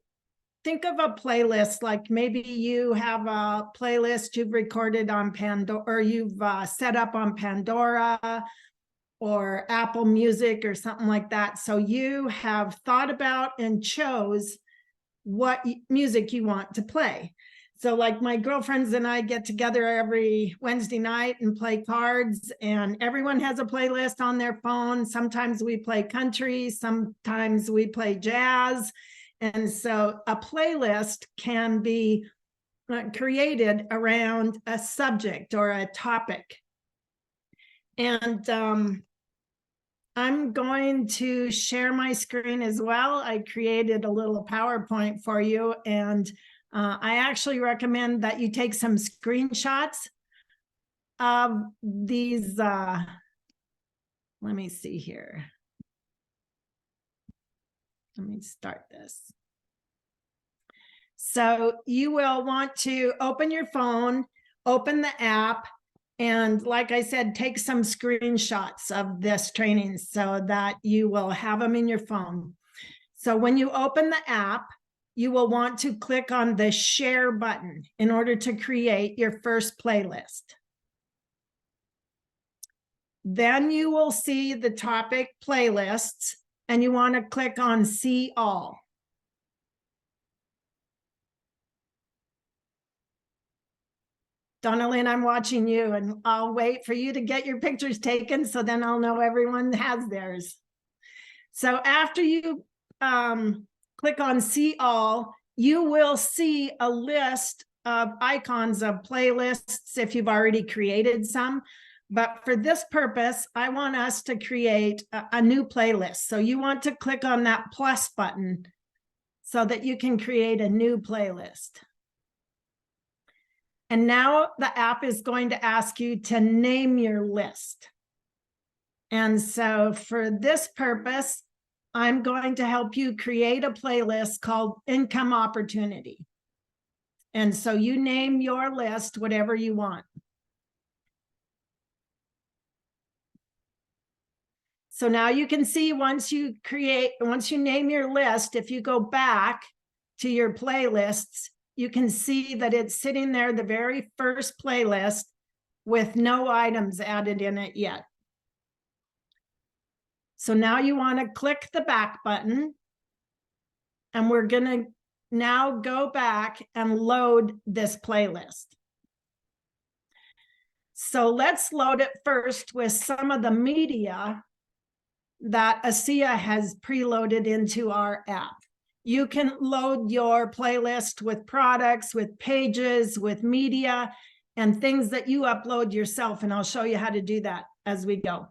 think of a playlist, like maybe you have a playlist you've recorded on Pandora, or you've set up on Pandora or Apple Music or something like that. So you have thought about and chose what music you want to play. So like my girlfriends and I get together every Wednesday night and play cards, and everyone has a playlist on their phone. Sometimes we play country, sometimes we play jazz. And so a playlist can be created around a subject or a topic. And I'm going to share my screen as well. I created a little PowerPoint for you, and I actually recommend that you take some screenshots of these. Let me see here. Let me start this. So you will want to open your phone, open the app, and like I said, take some screenshots of this training so that you will have them in your phone. So when you open the app, you will want to click on the share button in order to create your first playlist. Then you will see the topic playlists, and you want to click on see all. Donna Lynn, I'm watching you, and I'll wait for you to get your pictures taken, so then I'll know everyone has theirs. So after you click on see all, you will see a list of icons of playlists if you've already created some. But for this purpose, I want us to create a new playlist. So you want to click on that plus button so that you can create a new playlist. And now the app is going to ask you to name your list. And so for this purpose, I'm going to help you create a playlist called Income Opportunity. And so you name your list whatever you want. So now you can see once you name your list, if you go back to your playlists, you can see that it's sitting there, the very first playlist, with no items added in it yet. So now you want to click the back button, and we're going to now go back and load this playlist. So let's load it first with some of the media that ASEA has preloaded into our app. You can load your playlist with products, with pages, with media, and things that you upload yourself. And I'll show you how to do that as we go.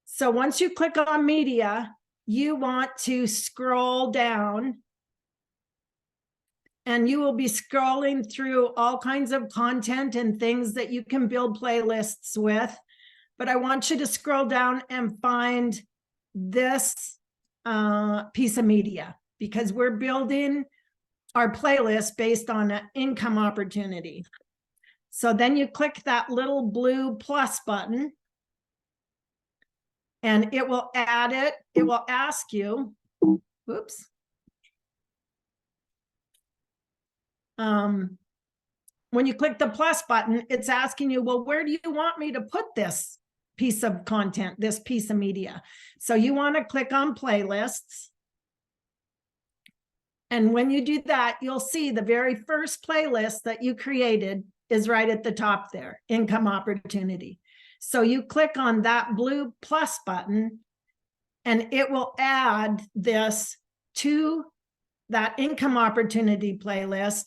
So once you click on media, you want to scroll down, and you will be scrolling through all kinds of content and things that you can build playlists with. But I want you to scroll down and find this piece of media, because we're building our playlist based on an income opportunity. So then you click that little blue plus button, and it will add it. It will ask you, oops. When you click the plus button, it's asking you, well, where do you want me to put this piece of content, this piece of media? So you want to click on playlists. And when you do that, you'll see the very first playlist that you created is right at the top there, Income Opportunity. So you click on that blue plus button, and it will add this to that Income Opportunity playlist.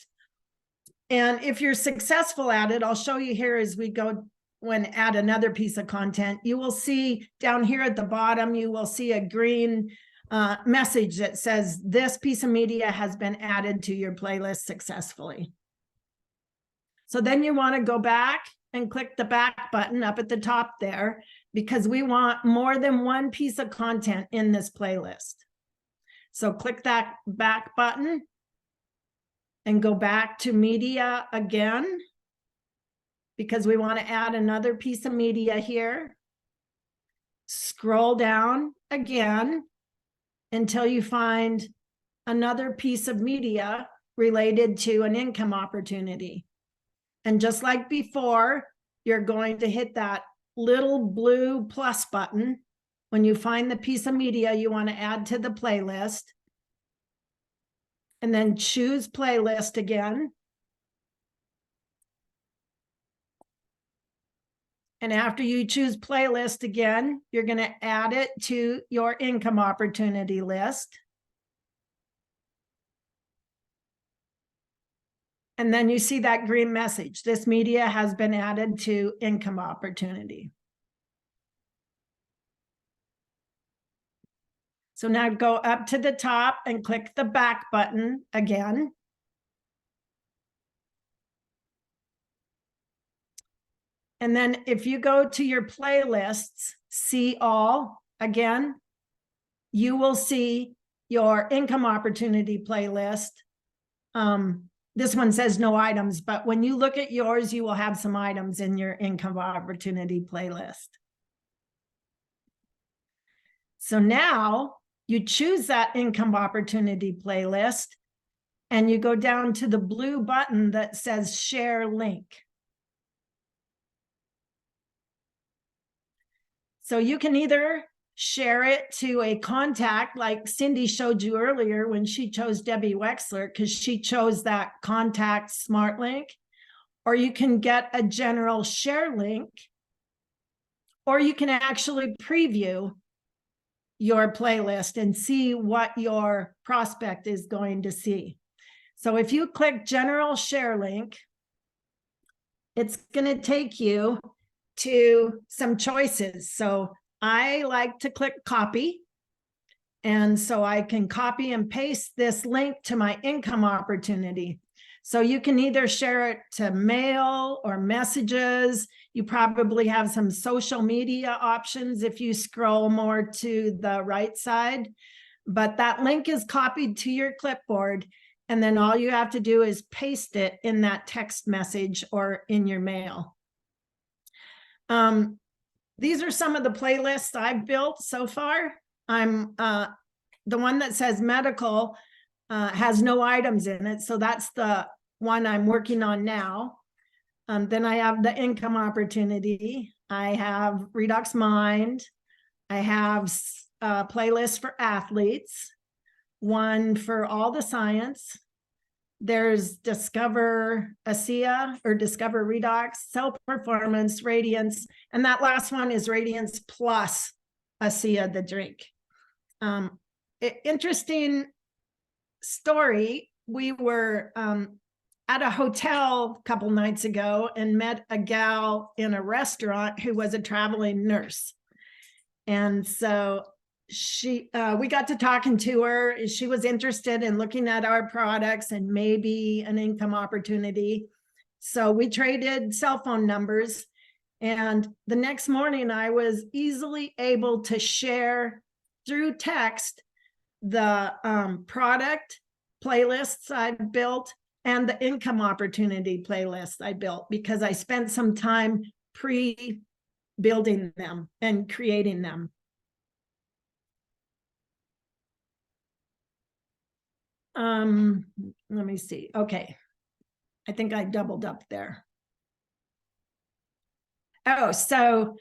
And if you're successful at it, I'll show you here as we go when add another piece of content. You will see down here at the bottom, you will see a green message that says this piece of media has been added to your playlist successfully. So then you want to go back and click the back button up at the top there, because we want more than one piece of content in this playlist. So click that back button and go back to media again, because we want to add another piece of media here. Scroll down again until you find another piece of media related to an income opportunity. And just like before, you're going to hit that little blue plus button when you find the piece of media you want to add to the playlist. And then choose playlist again. And after you choose playlist again, you're going to add it to your income opportunity list. And then you see that green message. This media has been added to income opportunity. So now go up to the top and click the back button again. And then if you go to your playlists, see all again, you will see your income opportunity playlist. This one says no items, but when you look at yours, you will have some items in your income opportunity playlist. So now you choose that income opportunity playlist, and you go down to the blue button that says share link. So you can either share it to a contact like Cindy showed you earlier when she chose Debbie Wexler, because she chose that contact smart link. Or you can get a general share link, or you can actually preview your playlist and see what your prospect is going to see. So if you click general share link, it's going to take you to some choices. So I like to click copy. And so I can copy and paste this link to my income opportunity. So you can either share it to mail or messages. You probably have some social media options if you scroll more to the right side. But that link is copied to your clipboard. And then all you have to do is paste it in that text message or in your mail. These are some of the playlists I've built so far. I'm the one that says medical has no items in it. So that's the one I'm working on now. Then I have the income opportunity. I have Redox Mind. I have a playlist for athletes, one for all the science. There's Discover ASEA or Discover Redox, Self-Performance, Radiance. And that last one is Radiance plus ASEA, the drink. Interesting story. We were at a hotel a couple nights ago and met a gal in a restaurant who was a traveling nurse. And so we got to talking to her. She was interested in looking at our products and maybe an income opportunity. So we traded cell phone numbers. And the next morning I was easily able to share through text the product playlists I've built and the income opportunity playlist I built, because I spent some time pre-building them and creating them. Let me see. Okay. I think I doubled up there. Oh, so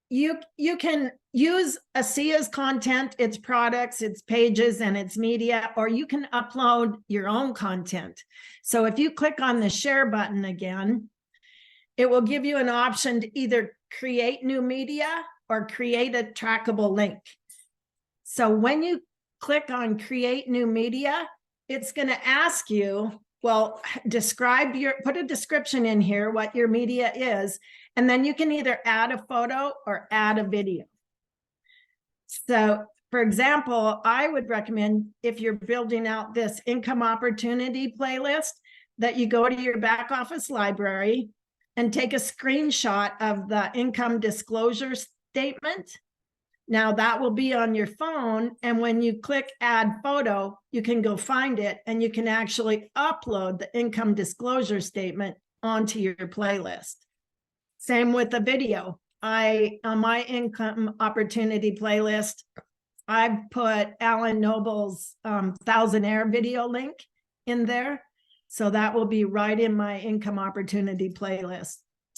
you can use ASEA's content, its products, its pages, and its media, or you can upload your own content. So if you click on the share button again, it will give you an option to either create new media or create a trackable link. So when you click on create new media, it's going to ask you, well, put a description in here, what your media is, and then you can either add a photo or add a video. So for example, I would recommend, if you're building out this income opportunity playlist, that you go to your back office library and take a screenshot of the income disclosure statement. Now that will be on your phone, and when you click add photo, you can go find it and you can actually upload the income disclosure statement onto your playlist. Same with the video. On my income opportunity playlist, I've put Alan Noble's Thousandaire video link in there. So that will be right in my income opportunity playlist.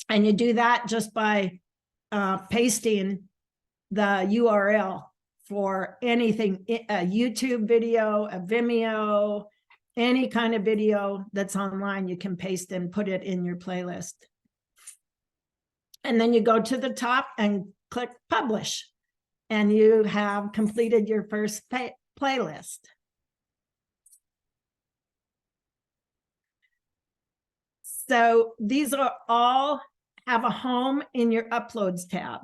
And you do that just by pasting the URL for anything, a YouTube video, a Vimeo, any kind of video that's online, you can paste and put it in your playlist. And then you go to the top and click publish, and you have completed your first playlist. So these are all have a home in your uploads tab.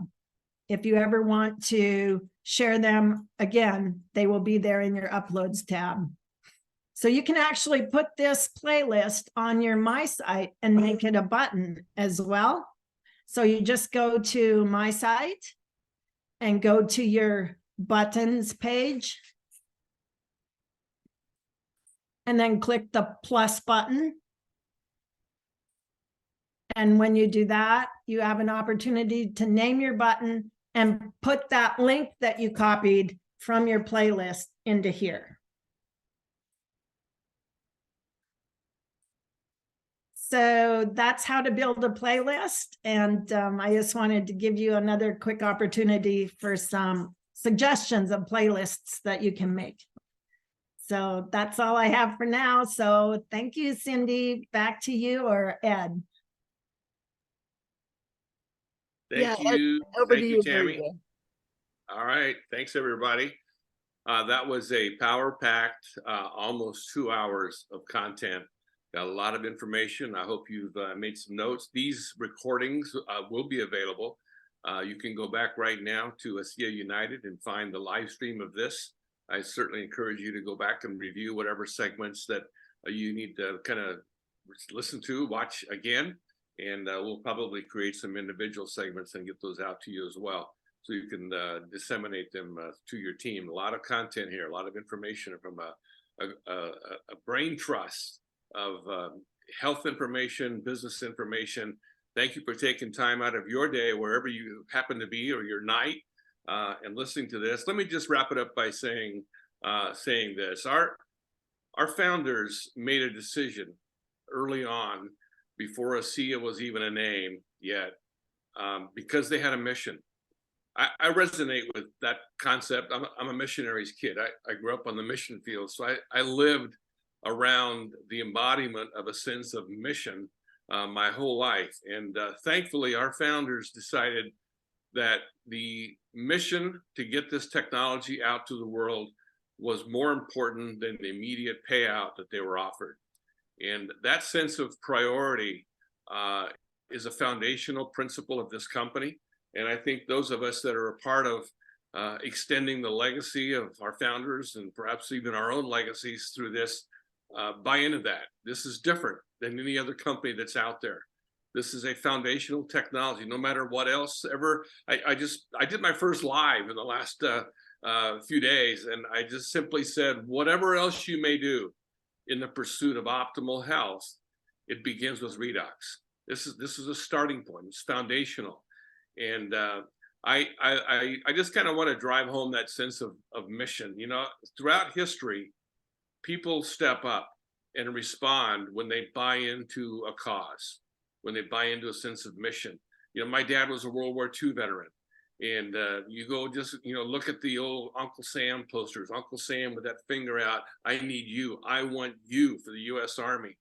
If you ever want to share them again, they will be there in your uploads tab. So you can actually put this playlist on your My Site and make it a button as well. So you just go to My Site and go to your buttons page. And then click the plus button. And when you do that, you have an opportunity to name your button and put that link that you copied from your playlist into here. So that's how to build a playlist. And I just wanted to give you another quick opportunity for some suggestions of playlists that you can make. So that's all I have for now. So thank you, Cindy. Back to you or Ed. Thank you. Over Thank to you, you, Tammy. Maria. All right. Thanks, everybody. That was a power-packed, almost 2 hours of content. Got a lot of information. I hope you've made some notes. These recordings will be available. You can go back right now to ASEA United and find the live stream of this. I certainly encourage you to go back and review whatever segments that you need to kind of listen to, watch again, and we'll probably create some individual segments and get those out to you as well, so you can disseminate them to your team. A lot of content here, a lot of information from a brain trust of health information, business information. Thank you for taking time out of your day, wherever you happen to be, or your night, and listening to this. Let me just wrap it up by saying this. Our founders made a decision early on, before ASEA was even a name yet, because they had a mission. I resonate with that concept. I'm a missionary's kid. I grew up on the mission field, so I lived around the embodiment of a sense of mission my whole life. And thankfully, our founders decided that the mission to get this technology out to the world was more important than the immediate payout that they were offered. And that sense of priority is a foundational principle of this company. And I think those of us that are a part of extending the legacy of our founders, and perhaps even our own legacies through this, buy into that. This is different than any other company that's out there. This is a foundational technology. No matter what else ever, I did my first live in the last few days, and I just simply said, whatever else you may do in the pursuit of optimal health, it begins with redox. This is a starting point. It's foundational. And I just kind of want to drive home that sense of mission. You know, throughout history, people step up and respond when they buy into a cause, when they buy into a sense of mission. You know, my dad was a World War II veteran. And you go just, you know, look at the old Uncle Sam posters, Uncle Sam with that finger out, I need you, I want you, for the US Army.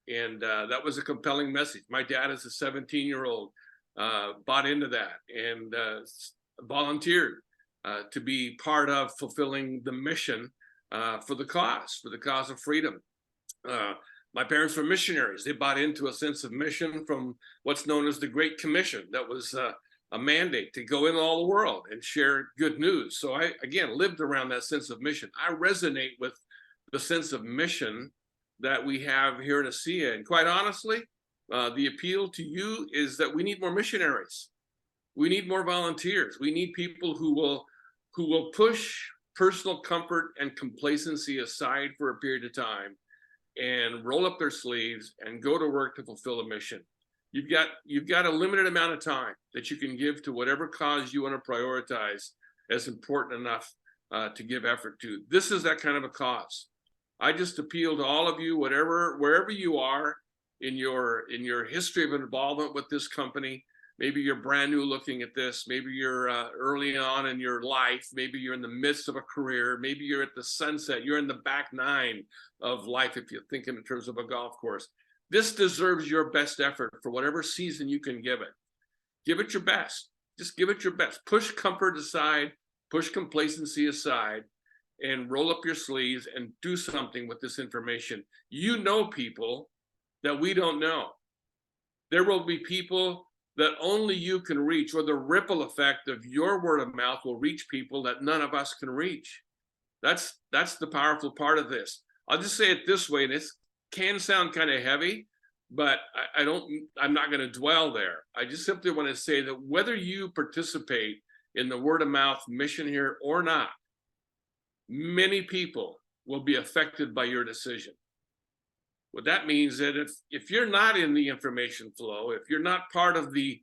And that was a compelling message. My dad, as a 17-year-old, bought into that and volunteered to be part of fulfilling the mission for the cause of freedom. My parents were missionaries. They bought into a sense of mission from what's known as the Great Commission. That was a mandate to go into all the world and share good news. So I, again, lived around that sense of mission. I resonate with the sense of mission that we have here in ASEA. And quite honestly, the appeal to you is that we need more missionaries. We need more volunteers. We need people who will push personal comfort and complacency aside for a period of time and roll up their sleeves and go to work to fulfill a mission. You've got a limited amount of time that you can give to whatever cause you want to prioritize as important enough to give effort to. This is that kind of a cause. I just appeal to all of you, wherever you are in your history of involvement with this company. Maybe you're brand new looking at this. Maybe you're early on in your life. Maybe you're in the midst of a career. Maybe you're at the sunset. You're in the back nine of life, if you're thinking in terms of a golf course. This deserves your best effort for whatever season you can give it. Give it your best. Just give it your best. Push comfort aside, push complacency aside, and roll up your sleeves and do something with this information. You know people that we don't know. There will be people that only you can reach, or the ripple effect of your word of mouth will reach people that none of us can reach. That's the powerful part of this. I'll just say it this way, and it can sound kind of heavy, but I'm not going to dwell there. I just simply want to say that whether you participate in the word of mouth mission here or not, many people will be affected by your decision. What that means that if you're not in the information flow, if you're not part of the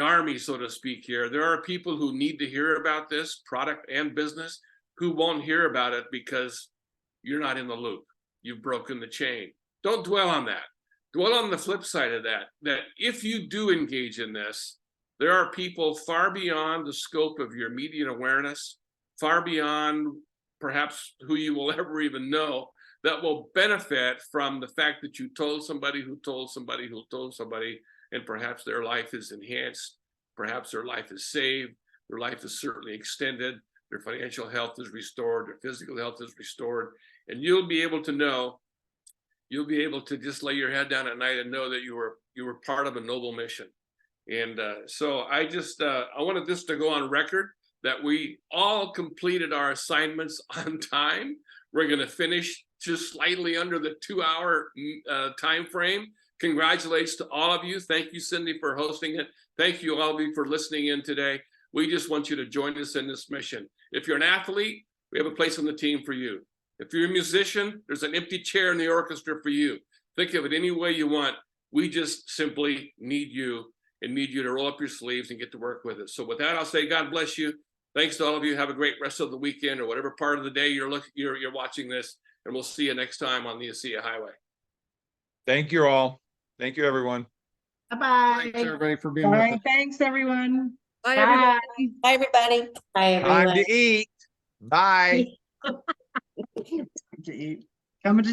army, so to speak here, there are people who need to hear about this product and business who won't hear about it because you're not in the loop. You've broken the chain. Don't dwell on that. dwell on the flip side of that, that if you do engage in this, there are people far beyond the scope of your immediate awareness, far beyond perhaps who you will ever even know, that will benefit from the fact that you told somebody who told somebody who told somebody, and perhaps their life is enhanced, perhaps their life is saved, their life is certainly extended, their financial health is restored, their physical health is restored, and you'll be able to know, you'll be able to just lay your head down at night and know that you were part of a noble mission. And so I wanted this to go on record that we all completed our assignments on time. We're going to finish just slightly under the 2-hour time frame. Congratulations to all of you. Thank you, Cindy, for hosting it. Thank you all of you for listening in today. We just want you to join us in this mission. If you're an athlete, we have a place on the team for you. If you're a musician, there's an empty chair in the orchestra for you. Think of it any way you want. We just simply need you and need you to roll up your sleeves and get to work with it. So with that, I'll say God bless you. Thanks to all of you. Have a great rest of the weekend or whatever part of the day you're watching this. And we'll see you next time on the ASEA Highway. Thank you all. Thank you, everyone. Bye-bye. Thanks, everybody, for being All with us. right, thanks, everyone. Bye, Bye. everybody. Bye, everybody. Bye, everyone. Time to eat. Bye. To eat. Coming to